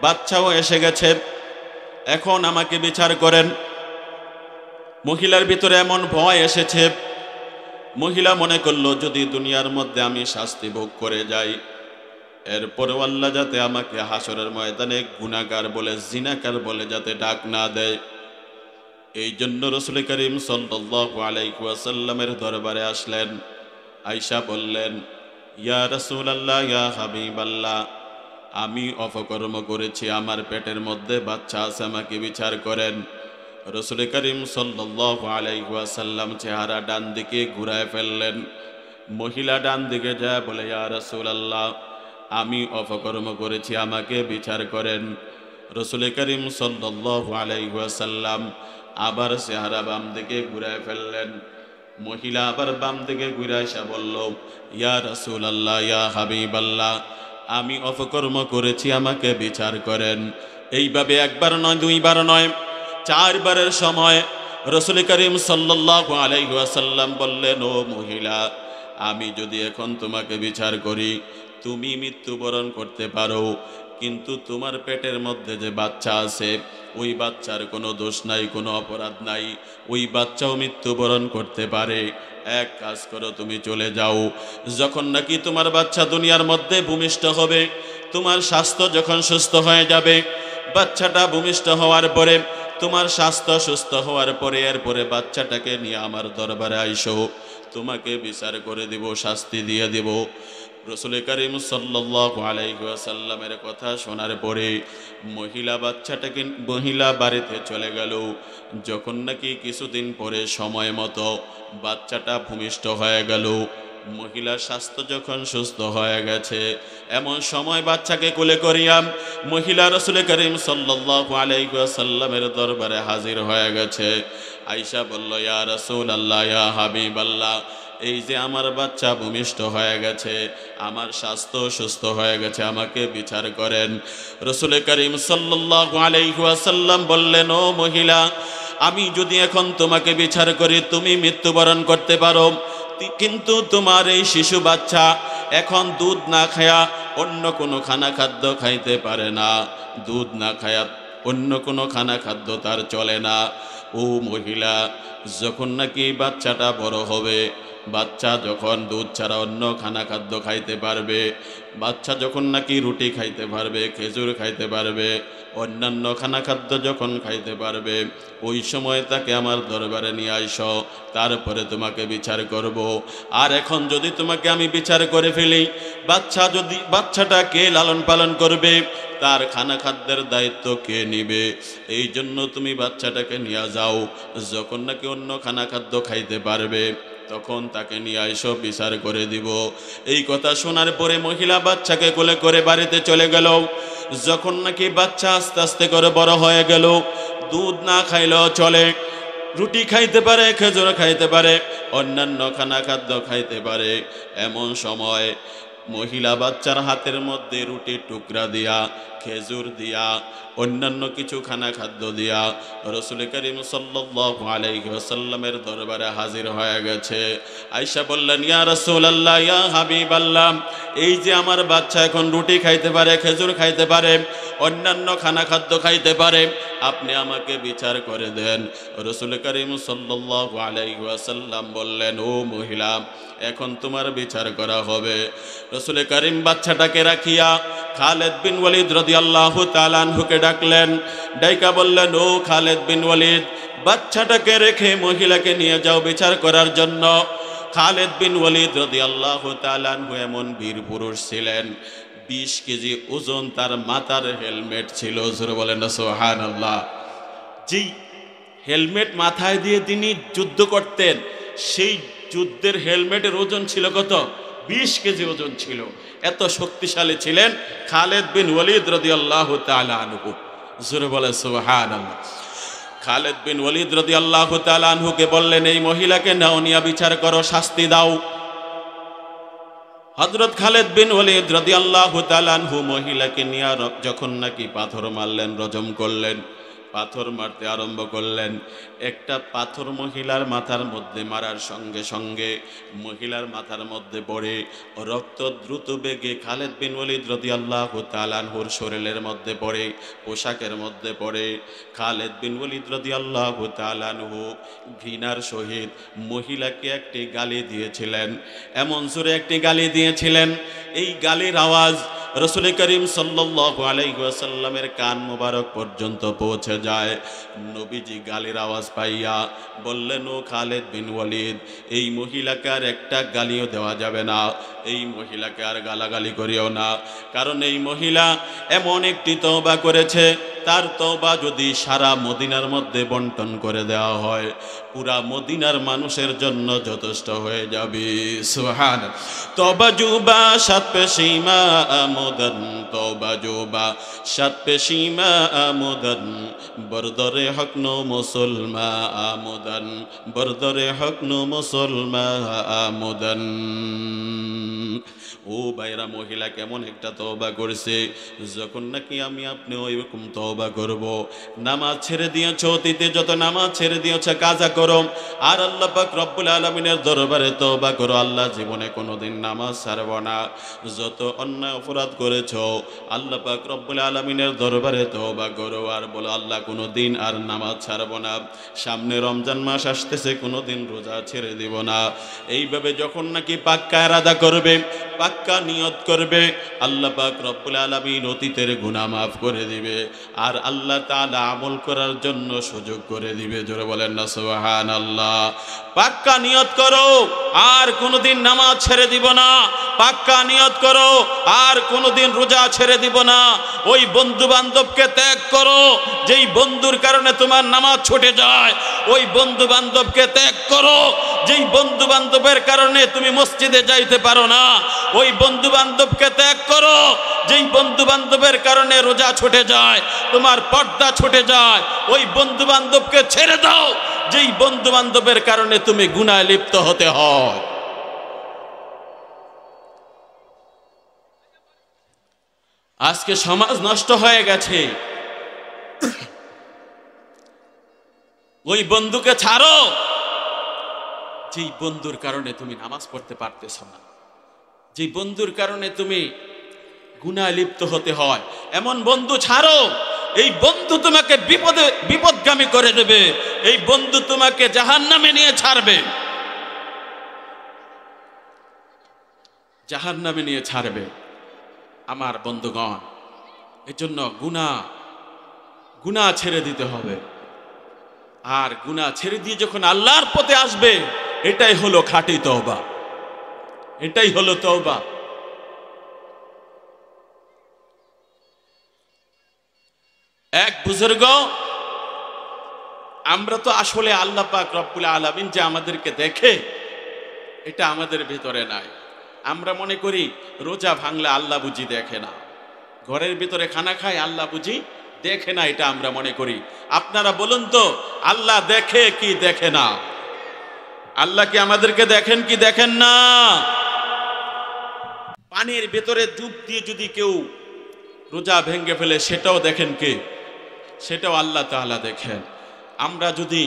S1: বাচ্চাও এসে গেছে, এখন আমাকে বিচার করেন। মহিলার ভিতরে এমন ভয় এসেছে, মহিলা মনে করলো যদি দুনিয়ার মধ্যে আমি শাস্তি ভোগ করে যাই, এরপরেও আল্লাহ যাতে আমাকে হাসরের ময়দানে গুনাহগার বলে, জিনাকার বলে যাতে ডাক না দেয়। এই জন্য রাসূল করিম সাল্লাল্লাহু আলাইহি ওয়াসাল্লামের দরবারে আসলেন। আয়েশা বললেন, ইয়া রাসূলুল্লাহ, ইয়া হাবিবাল্লাহ, আমি অপকর্ম করেছি, আমার পেটের মধ্যে বাচ্চা আছে, আমাকে বিচার করেন। রাসূল করিম সাল্লাল্লাহু আলাইহি ওয়াসাল্লাম চেহারা ডান দিকে ঘুরায় ফেললেন। মহিলা ডান দিকে যায় বলে, ইয়া রাসূলুল্লাহ, আমি অপকর্ম করেছি, আমাকে বিচার করেন। রাসূল করিম সাল্লাল্লাহু আলাইহি ওয়াসাল্লাম আবার চেহারা বাম দিকে ঘুরায় ফেললেন। মহিলা আবার বাম দিকে ঘুরে এসে বলল, ইয়া রাসূলুল্লাহ, ইয়া হাবিবাল্লাহ, আমি অপকর্ম করেছি, আমাকে বিচার করেন। এইভাবে একবার নয়, দুইবার নয়, 4 বারের সময় রাসূল করিম সাল্লাল্লাহু আলাইহি ওয়াসাল্লাম বললেন, ও মহিলা, আমি যদি এখন তোমাকে বিচার করি, তুমি মৃত্যুবরণ করতে পারো, কিন্তু তোমার পেটের মধ্যে যে বাচ্চা আছে, ওই বাচ্চার কোনো দোষ নাই, কোনো অপরাধ নাই, ওই বাচ্চাও মৃত্যুবরণ করতে পারে। এক কাজ করো, তুমি চলে যাও। যখন নাকি তোমার বাচ্চা দুনিয়ার মধ্যে ভূমিষ্ঠ হবে, তোমার স্বাস্থ্য যখন সুস্থ হয়ে যাবে, বাচ্চাটা ভূমিষ্ঠ হওয়ার পরে তোমার স্বাস্থ্য সুস্থ হওয়ার পরে এরপরে বাচ্চাটাকে নিয়ে আমার দরবারে আইসো, তোমাকে বিচার করে দিব, শাস্তি দিয়ে দিব। রাসূল করিম সাল্লাল্লাহু আলাইহি ওয়াসাল্লামের কথা শোনার পরে মহিলা বাড়িতে চলে গেল। যখন নাকি কিছুদিন পরে সময় মতো বাচ্চাটা ভূমিষ্ঠ হয়ে গেল, মহিলার স্বাস্থ্য যখন সুস্থ হয়ে গেছে, এমন সময় বাচ্চাকে কোলে করিয়া মহিলা রাসূল করিম সাল্লাল্লাহু আলাইহি ওয়াসাল্লামের দরবারে হাজির হয়ে গেছে। আয়েশা বলল, ইয়া রাসূলুল্লাহ, ইয়া হাবিবাল্লাহ, এই যে আমার বাচ্চা ভূমিষ্ঠ হয়ে গেছে, আমার স্বাস্থ্য সুস্থ হয়ে গেছে, আমাকে বিচার করেন। রাসূল করিম সাল্লাল্লাহু আলাইহি ওয়াসাল্লাম বললেন, ও মহিলা, আমি যদি এখন তোমাকে বিচার করি তুমি মৃত্যুবরণ করতে পারো, কিন্তু তোমার এই শিশু বাচ্চা এখন দুধ না খায়া অন্য কোনো খাদ্য খাইতে পারে না, দুধ না খায়া অন্য কোনো খাদ্য তার চলে না। ও মহিলা, যখন নাকি বাচ্চাটা বড় হবে, বাচ্চা যখন দুধ ছাড়া অন্য খাদ্য খাইতে পারবে, বাচ্চা যখন নাকি রুটি খাইতে পারবে, খেজুর খাইতে পারবে, অন্যান্য খাদ্য যখন খাইতে পারবে, ওই সময় তাকে আমার দরবারে নিয়ে আইসো, তারপরে তোমাকে বিচার করব। আর এখন যদি তোমাকে আমি বিচার করে ফেলি, বাচ্চাটা কে লালন পালন করবে, তার খাদ্যের দায়িত্ব কে নিবে? এই জন্য তুমি বাচ্চাটাকে নিয়ে যাও, যখন নাকি অন্য খাদ্য খাইতে পারবে তখন তাকে নিয়ে আইসো, বিচার করে দিব। এই কথা শোনার পরে মহিলা বাচ্চাকে কোলে করে বাড়িতে চলে গেল। যখন নাকি বাচ্চা আস্তে আস্তে করে বড় হয়ে গেল, দুধ না খাইলেও চলে, রুটি খাইতে পারে, খেজুর খাইতে পারে, অন্যান্য খাদ্য খাইতে পারে, এমন সময় মহিলা বাচ্চার হাতের মধ্যে রুটির টুকরা দিয়া, খেজুর দিয়া, অন্যান্য কিছু খাদ্য দিয়া রাসূল করিম সাল্লাল্লাহু আলাইহি ওয়াসাল্লামের দরবারে হাজির হয়ে গেছে। আয়েশা বললেন, ইয়া রাসূলুল্লাহ, ইয়া হাবিবাল্লাহ, এই যে আমার বাচ্চা এখন রুটি খাইতে পারে, খেজুর খাইতে পারে, অন্যান্য খাদ্য খাইতে পারে, আপনি আমাকে বিচার করে দেন। রাসূল করিম সাল্লাল্লাহু আলাইহি ওয়াসাল্লাম বললেন, ও মহিলা, এখন তোমার বিচার করা হবে। রাসূল করিম বাচ্চাটাকে রাখিয়া খালিদ বিন ওয়ালিদ রাদিয়াল্লাহু তাআলা আনহুকে ডাকলেন। ডাইকা বললেন, ও খালিদ বিন ওয়ালিদ, বাচ্চাটাকে রেখে মহিলাকে নিয়ে যাও বিচার করার জন্য। খালিদ বিন ওয়ালিদ রাদিয়াল্লাহু তাআলা আনহু এমন বীর পুরুষ ছিলেন, 20 কেজি ওজন তার মাথার হেলমেট ছিল। জোরে বলেন না সুবহানাল্লাহ। যেই হেলমেট মাথায় দিয়ে তিনি যুদ্ধ করতেন, সেই যুদ্ধের হেলমেটের ওজন ছিল কত? 20 কেজি ওজন ছিল। এত শক্তিশালী ছিলেন খালিদ বিন ওয়ালিদ রাদিয়াল্লাহু তাআলা আনহু। জোরে বলে সুবহানাল্লাহ। খালিদ বিন ওয়ালিদ রাদিয়াল্লাহু তাআলা আনহুকে বললেন, এই মহিলাকে নাও, নিয়া বিচার করো, শাস্তি দাও। হযরত খালিদ বিন ওয়ালিদ রাদিয়াল্লাহু তাআলা আনহু মহিলাকে নিয়ে যখন নাকি পাথর মারলেন, রজম করলেন, পাথর মারতে আরম্ভ করলেন। একটা পাথর মহিলার মাথার মধ্যে মারার সঙ্গে সঙ্গে মহিলার মাথার মধ্যে পড়ে রক্ত দ্রুত বেগে খালিদ বিন ওয়ালিদ রাদিয়াল্লাহু তাআলা আনহুর শরীরের মধ্যে পড়ে, পোশাকের মধ্যে পড়ে। খালিদ বিন ওয়ালিদ রাদিয়াল্লাহু তাআলা আনহু ঘৃণার সহিত মহিলাকে একটি গালি দিয়েছিলেন, এমন জোরে একটি গালি দিয়েছিলেন, এই গালির আওয়াজ রাসূল করিম সাল্লাল্লাহু আলাইহি ওয়াসাল্লামের কান মোবারক পর্যন্ত পৌঁছে যায়। নবীজি গালির আওয়াজ পাইয়া বললেন, ও খালিদ বিন ওয়ালিদ, এই মহিলাকে আর একটা গালিও দেওয়া যাবে না, এই মহিলাকে আর গালাগালি করিও না, কারণ এই মহিলা এমন একটি তওবা করেছে, তার তওবা যদি সারা মদিনার মধ্যে বন্টন করে দেওয়া হয়, পুরা মদিনার মানুষের জন্য যথেষ্ট হয়ে যাবে। সুবহানাল্লাহ। তওবা জুবা সাত পেশিমা আমদন, তওবা জুবা সাত পেশিমা আমদন, বরদরে হক নো মুসলমা আমদন, বরদরে হক নো মুসলমা আমদন। ও বাইরা, মহিলা কেমন একটা তওবা করছে, যখন নাকি আমি আপনি ওইরকম তওবা করব। নামাজ ছেড়ে দিয়েছ, অতীতে যত নামাজ ছেড়ে দিয়েছ কাজা করো, আর আল্লাহ পাক রব্বুল আলামিনের দরবারে তওবা করো, আল্লাহ জীবনে কোনোদিন নামাজ ছাড়ব না। যত অন্যায় অপরাধ করেছ আল্লাহ পাক রব্বুল আলামিনের দরবারে তওবা করো, আর বলো, আল্লাহ কোনোদিন আর নামাজ ছাড়ব না, সামনে রমজান মাস আসতেছে, কোনোদিন রোজা ছেড়ে দিব না। এইভাবে যখন নাকি পাক্কা ইরাদা করবে, পাক্কা নিয়ত করবে, আল্লাহ পাক রব্বুল আলামিন অতীতের গুনাহ মাফ করে দিবে। আর আল্লাহ তাআলা আমল করার জন্য সুযোগ করে দিবে। জোরে বলেন না সুবহানাল্লাহ। পাক্কা নিয়ত করো আর কোনোদিন নামাজ ছেড়ে দিব না, পাক্কা নিয়ত করো আর কোনোদিন রোজা ছেড়ে দিব না। ওই বন্ধু বান্ধবকে ত্যাগ করো যেই বন্ধুর কারণে তোমার নামাজ ছুটে যায়, ওই বন্ধু বান্ধবকে ত্যাগ করো যেই বন্ধু বান্ধবের কারণে তুমি মসজিদে যাইতে পারো না, ওই বন্ধু বান্ধবকে ত্যাগ করো যেই বন্ধু বান্ধবের কারণে রোজা ছুটে যায়, তোমার পর্দা ছুটে যায়। ওই বন্ধু বান্ধবকে ছেড়ে দাও যেই বন্ধু বান্ধবের কারণে তুমি গুনাহে লিপ্ত হতে হয়। আজকে সমাজ নষ্ট হয়ে গেছে। ওই বন্ধুকে ছাড়ো যেই বন্ধুর কারণে তুমি নামাজ পড়তে পারতেছ না, যেই বন্ধুর কারণে তুমি গুনাহে লিপ্ত হতে হয়, এমন বন্ধু ছাড়ো। এই বন্ধু তোমাকে বিপদগামী করে দেবে, এই বন্ধু তোমাকে জাহান্নামে নিয়ে ছাড়বে, জাহান্নামে নিয়ে ছাড়বে। আমার বন্ধুগণ, এজন্য গুনাহ ছেড়ে দিতে হবে। আর গুনাহ ছেড়ে দিয়ে যখন আল্লাহর পথে আসবে, এটাই হলো খাঁটি তওবা, এটাই হলো তওবা। এক বুজুর্গ, আমরা তো আসলে আল্লাহ পাক রব্বুল আলামিন যে আমাদেরকে দেখে এটা আমাদের ভিতরে নাই। আমরা মনে করি রোজা ভাঙলে আল্লাহ বুঝি দেখে না, ঘরের ভিতরে খানা খায় আল্লাহ বুঝি দেখে না, এটা আমরা মনে করি। আপনারা বলুন তো, আল্লাহ দেখে কি দেখে না? আল্লাহ কি আমাদেরকে দেখেন কি দেখেন না? পানির ভেতরে ডুব দিয়ে যদি কেউ রোজা ভেঙে ফেলে, সেটাও দেখেন কে? সেটাও আল্লাহ তাআলা দেখেন। আমরা যদি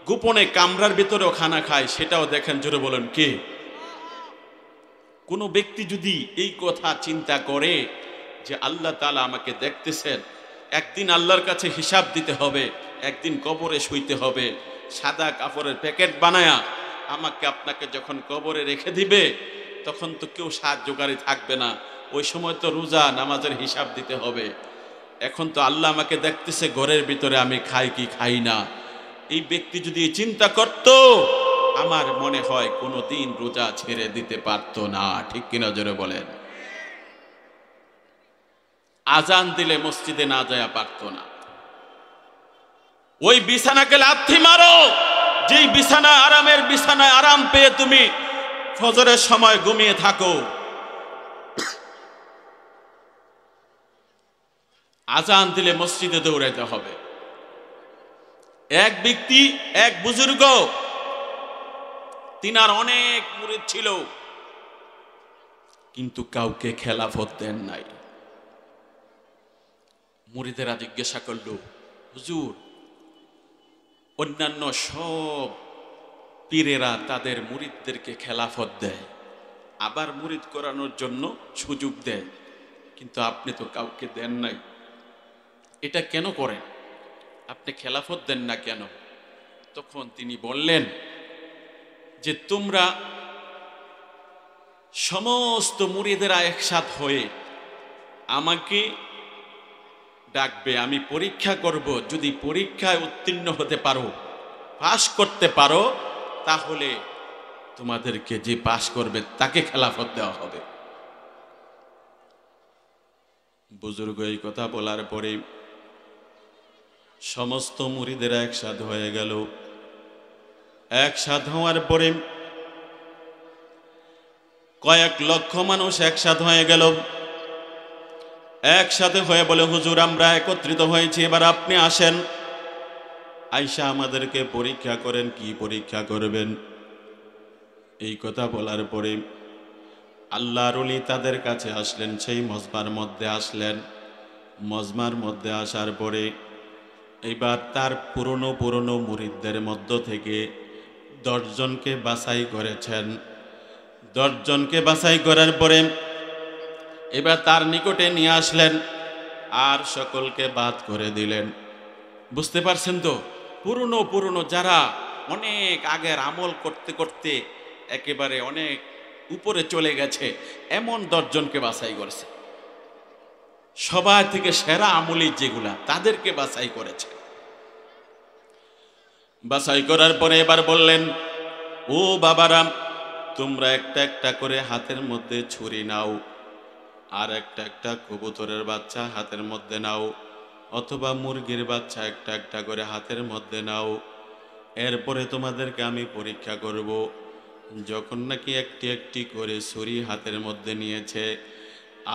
S1: গোপনে কামরার ভিতরেও খানা খাই, সেটাও দেখেন। জোরে বলেন কে? কোনো ব্যক্তি যদি এই কথা চিন্তা করে যে আল্লাহ তাআলা আমাকে দেখতেছেন, একদিন আল্লাহর কাছে হিসাব দিতে হবে, একদিন কবরে শুইতে হবে, সাদা কাপড়ের প্যাকেট বানায়া আমাকে আপনাকে যখন কবরে রেখে দিবে, তখন তো কেউ সাহায্যকারী থাকবে না। ওই সময় তো রোজা নামাজের হিসাব দিতে হবে। এখন তো আল্লাহ আমাকে দেখতেছে ঘরের ভিতরে আমি খাই কি খাই না। এই ব্যক্তি যদি চিন্তা করত, আমার মনে হয় কোনোদিন রোজা ছেড়ে দিতে পারতো না। ঠিক কিনা জোরে বলেন? আজান দিলে মসজিদে না যায়া পারতো না। ওই বিছানাকে লাথি মারো যেই বিছানা আরামের বিছানায় আরাম পেয়ে তুমি ফজরের সময় ঘুমিয়ে থাকো। আজান দিলে মসজিদে দৌড়াইতে হবে। এক ব্যক্তি, এক বুজুর্গ, তিনার অনেক মুরিদ ছিল, কিন্তু কাউকে খেলাফত দেন নাই। মুরিদেরা জিজ্ঞাসা করল, হুজুর, অন্যান্য সব পীরেরা তাদের মুরিদদেরকে খেলাফত দেয়, আবার মুরিদ করানোর জন্য সুযোগ দেয়, কিন্তু আপনি তো কাউকে দেন নাই, এটা কেন করেন? আপনি খেলাফত দেন না কেন? তখন তিনি বললেন যে তোমরা সমস্ত মুরিদেরা একসাথ হয়ে আমাকে ডাকবে, আমি পরীক্ষা করব, যদি পরীক্ষায় উত্তীর্ণ হতে পারো, পাশ করতে পারো, তাহলে তোমাদেরকে যে পাশ করবে তাকে খেলাফত দেওয়া হবে। বুজুর্গ এই কথা বলার পরে সমস্ত মুরিদেরা একসাথ হয়ে গেল। একসাথ হওয়ার পরে কয়েক লক্ষ মানুষ একসাথ হয়ে গেল। একসাথে হয়ে বলে, হুজুর, আমরা একত্রিত হয়েছি, এবার আপনি আসেন, আইসা আমাদেরকে পরীক্ষা করেন। কি পরীক্ষা করবেন? এই কথা বলার পরে আল্লাহর ওলি তাদের কাছে আসলেন, সেই মজমার মধ্যে আসলেন। মজমার মধ্যে আসার পরে এবার তার পুরনো মুরিদদের মধ্য থেকে 10 জনকে বাছাই করেছেন। 10 জনকে বাছাই করার পরে এবার তার নিকটে নিয়ে আসলেন আর সকলকে বাদ করে দিলেন। বুঝতে পারছেন তো? পুরনো যারা অনেক আগের আমল করতে করতে একেবারে অনেক উপরে চলে গেছে, এমন 10 জনকে বাছাই করছে। সবার থেকে সেরা আমলি যেগুলা তাদেরকে বাছাই করেছে। বাছাই করার পরে এবার বললেন, ও বাবারা, তোমরা একটা একটা করে হাতের মধ্যে ছুরি নাও, আর একটা একটা কবুতরের বাচ্চা হাতের মধ্যে নাও, অথবা মুরগির বাচ্চা একটা একটা করে হাতের মধ্যে নাও। এরপরে তোমাদেরকে আমি পরীক্ষা করব। যখন নাকি একটি একটি করে ছুরি হাতের মধ্যে নিয়েছে,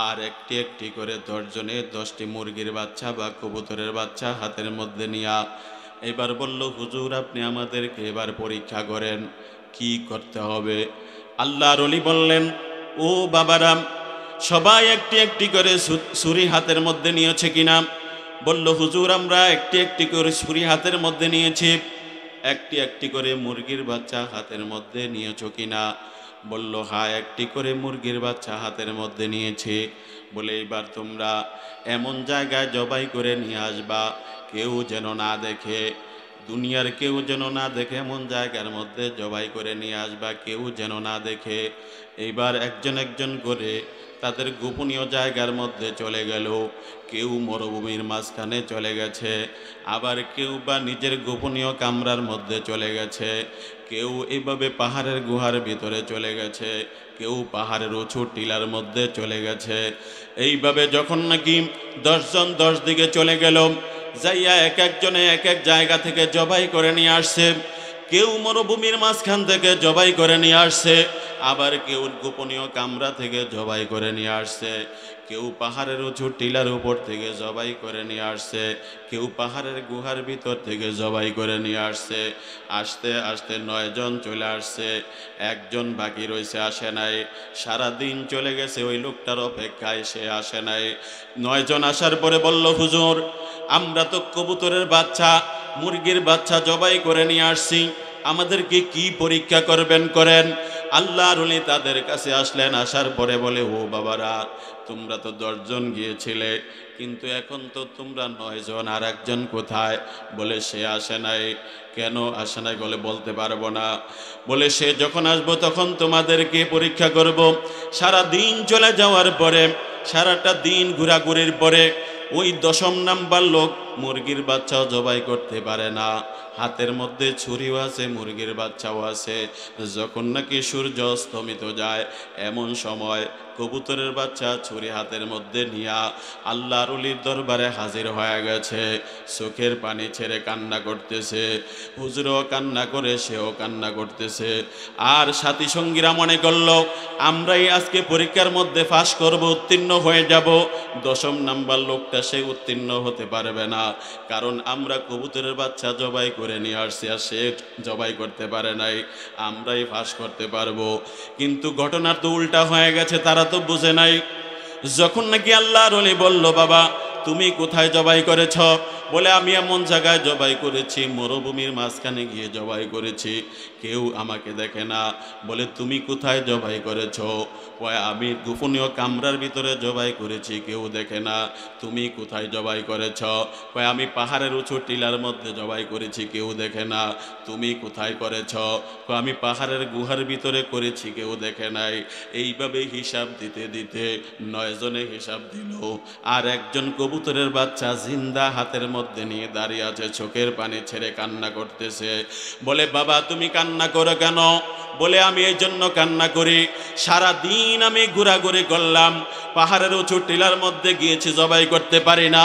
S1: আর একটি একটি করে 10 জনে 10টি মুরগির বাচ্চা বা কবুতরের বাচ্চা হাতের মধ্যে নিয়া এবার বলল, হুজুর আপনি আমাদেরকে এবার পরীক্ষা করেন, কি করতে হবে? আল্লাহর ওলি বললেন, ও বাবারাম, সবাই একটি একটি করে ছুরি হাতের মধ্যে নিয়েছে কিনা? বলল, হুজুর আমরা একটি একটি করে ছুরি হাতের মধ্যে নিয়েছি। একটি একটি করে মুরগির বাচ্চা হাতের মধ্যে নিয়েছ কিনা? বলল, হ্যাঁ একটি করে মুরগির বাচ্চা হাতের মধ্যে নিয়েছে। বলে, এবার তোমরা এমন জায়গায় জবাই করে নিয়ে আসবা কেউ যেন না দেখে, দুনিয়ার কেউ যেন না দেখে, এমন জায়গার মধ্যে জবাই করে নিয়ে আসবা কেউ যেন না দেখে। এইবার একজন একজন করে তাদের গোপনীয় জায়গার মধ্যে চলে গেল। কেউ মরুভূমির মাঝখানে চলে গেছে, আবার কেউ বা নিজের গোপনীয় কামরার মধ্যে চলে গেছে, কেউ এইভাবে পাহাড়ের গুহার ভিতরে চলে গেছে, কেউ পাহাড়ের উঁচু টিলার মধ্যে চলে গেছে। এইভাবে যখন নাকি 10 জন 10 দিকে চলে গেল, যাইয়া এক একজনে এক এক জায়গা থেকে জবাই করে নিয়ে আসছে। কেউ মরুভূমির মাঝখান থেকে জবাই করে নিয়ে আসছে, আবার কেউ গোপনীয় কামরা থেকে জবাই করে নিয়ে আসছে, কেউ পাহাড়ের উঁচু টিলার উপর থেকে জবাই করে নিয়ে আসছে, কেউ পাহাড়ের গুহার ভিতর থেকে জবাই করে নিয়ে আসছে। আসতে আসতে 9 জন চলে আসছে, একজন বাকি রয়েছে, আসে নাই। সারা দিন চলে গেছে ওই লোকটার অপেক্ষায়, সে আসে নাই। 9 জন আসার পরে বলল, হুজুর আমরা তো কবুতরের বাচ্চা মুরগির বাচ্চা জবাই করে নিয়ে আসছি, আমাদেরকে কি পরীক্ষা করবেন করেন। আল্লাহর ওলি তাদের কাছে আসলেন, আসার পরে বলে, ও বাবারা, তোমরা তো 10 জন গিয়েছিলে, কিন্তু এখন তো তোমরা 9 জন, আর একজন কোথায়? বলে, সে আসে নাই। কেন আসে নাই? বলে, বলতে পারবো না। বলে, সে যখন আসবো তখন তোমাদেরকে পরীক্ষা করব। সারা দিন চলে যাওয়ার পরে, সারাটা দিন ঘোরাঘুরির পরে ওই 10ম নাম্বার লোক মুরগির বাচ্চাও জবাই করতে পারে না, হাতের মধ্যে ছুরিও আছে, মুরগির বাচ্চাও আছে। যখন নাকি সূর্য অস্তমিত যায়, এমন সময় কবুতরের বাচ্চা ছুরি হাতের মধ্যে নিয়া আল্লাহর ওলির দরবারে হাজির হয়ে গেছে। চোখের পানি ছেড়ে কান্না করতেছে, হুজুরও কান্না করে, সেও কান্না করতেছে। আর সাথী সঙ্গীরা মনে করল, আমরাই আজকে পরীক্ষার মধ্যে পাস করব, উত্তীর্ণ হয়ে যাব। 10ম নাম্বার লোকটা সে উত্তীর্ণ হতে পারবে না, কারণ আমরা কবুতরের বাচ্চা জবাই করে নিয়ে আসছি, আর সে জবাই করতে পারে নাই, আমরাই পাস করতে পারবো। কিন্তু ঘটনা তো উল্টা হয়ে গেছে, তারা তো বুঝে নাই। যখন নাকি আল্লাহর ওলি বলল, বাবা তুমি কোথায় জবাই করেছ? বলে, আমি এমন জায়গায় জবাই করেছি, মরুভূমির মাঝখানে গিয়ে জবাই করেছি, কেউ আমাকে দেখে না। বলে, তুমি কোথায় জবাই করেছ? কয়, আমি গোপনীয় কামরার ভিতরে জবাই করেছি, কেউ দেখে না। তুমি কোথায় জবাই করেছ? কয়, আমি পাহাড়ের উঁচু টিলার মধ্যে জবাই করেছি, কেউ দেখে না। তুমি কোথায় করেছ? কয়, আমি পাহাড়ের গুহার ভিতরে করেছি, কেউ দেখে নাই। এইভাবে হিসাব দিতে দিতে 9 জনে হিসাব দিল, আর একজন কবুতরের বাচ্চা জিন্দা হাতের মধ্যে নিয়ে দাঁড়িয়ে আছে, চোখের পানি ছেড়ে কান্না করতেছে। বলে, বাবা তুমি কান্না করো কেন? বলে, আমি এই জন্য কান্না করি, সারা দিন আমি ঘোরাঘুরি করলাম, পাহাড়ের উঁচু টিলার মধ্যে গিয়েছি, জবাই করতে পারি না।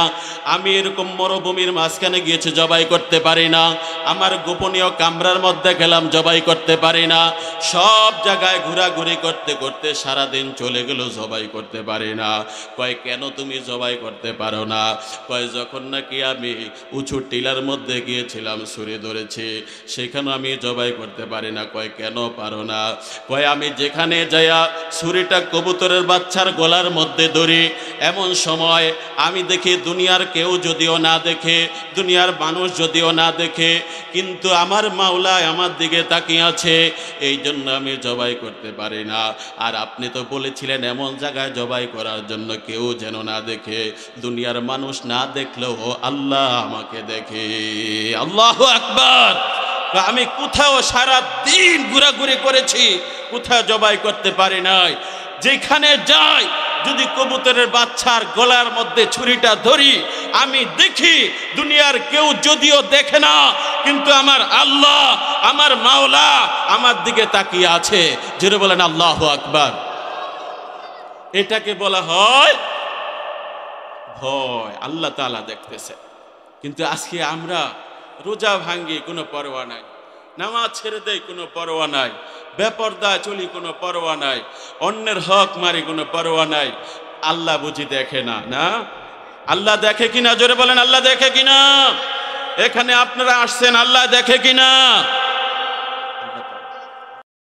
S1: আমি এরকম মরুভূমির মাঝখানে গিয়েছি, জবাই করতে পারি না। আমার গোপনীয় কামরার মধ্যে গেলাম, জবাই করতে পারি না। সব জায়গায় ঘোরাঘুরি করতে করতে সারা দিন চলে গেল, জবাই করতে পারি না। কয়, কেন তুমি জবাই করতে পারো না? কয়, যখন নাকি আমি উঁচু টিলার মধ্যে গিয়েছিলাম, ছুরি ধরেছি, সেখানে আমি জবাই করতে পারি না। কয়, কেন পারো না? কয়, আমি যেখানে যাইয়া ছুরিটা কবুতরের বাচ্চার গলার মধ্যে ধরি, এমন সময় আমি দেখি দুনিয়ার কেউ যদিও না দেখে, দুনিয়ার মানুষ যদিও না দেখে, কিন্তু আমার মাওলা আমার দিকে তাকিয়ে আছে, এই জন্য আমি জবাই করতে পারি না। আর আপনি তো বলেছিলেন এমন জায়গায় জবাই করার জন্য কেউ যেন না দেখে, দুনিয়ার মানুষ না দেখলেও আল্লাহ আমাকে দেখে। আল্লাহু আকবার। আমি কোথাও সারা দিন ঘোরাঘুরি করেছি, কোথাও জবাই করতে পারি নাই। যেখানে যাই যদি কবুতরের বাচ্চার গলার মধ্যে ছুরিটা ধরি, আমি দেখি দুনিয়ার কেউ যদিও দেখে না, কিন্তু আমার আল্লাহ, আমার মাওলা আমার দিকে তাকিয়ে আছে। জোরে বলেন আল্লাহু আকবার। এটাকে বলা হয় ভয়। আল্লাহ তাআলা দেখতেছে। কিন্তু আজকে আমরা রোজা ভাঙ্গি, কোনো পরোয়া নাই, নামাজ ছেড়ে দেয়, কোনো পরোয়া নাই, বেপরদা চলি, কোনো পরোয়া নাই, অন্যের হক মারি, কোনো পরোয়া নাই। আল্লাহ বুঝি দেখে না? না, আল্লাহ দেখে কিনা? জোরে বলেন আল্লাহ দেখে কিনা? এখানে আপনারা আসছেন, আল্লাহ দেখে কিনা?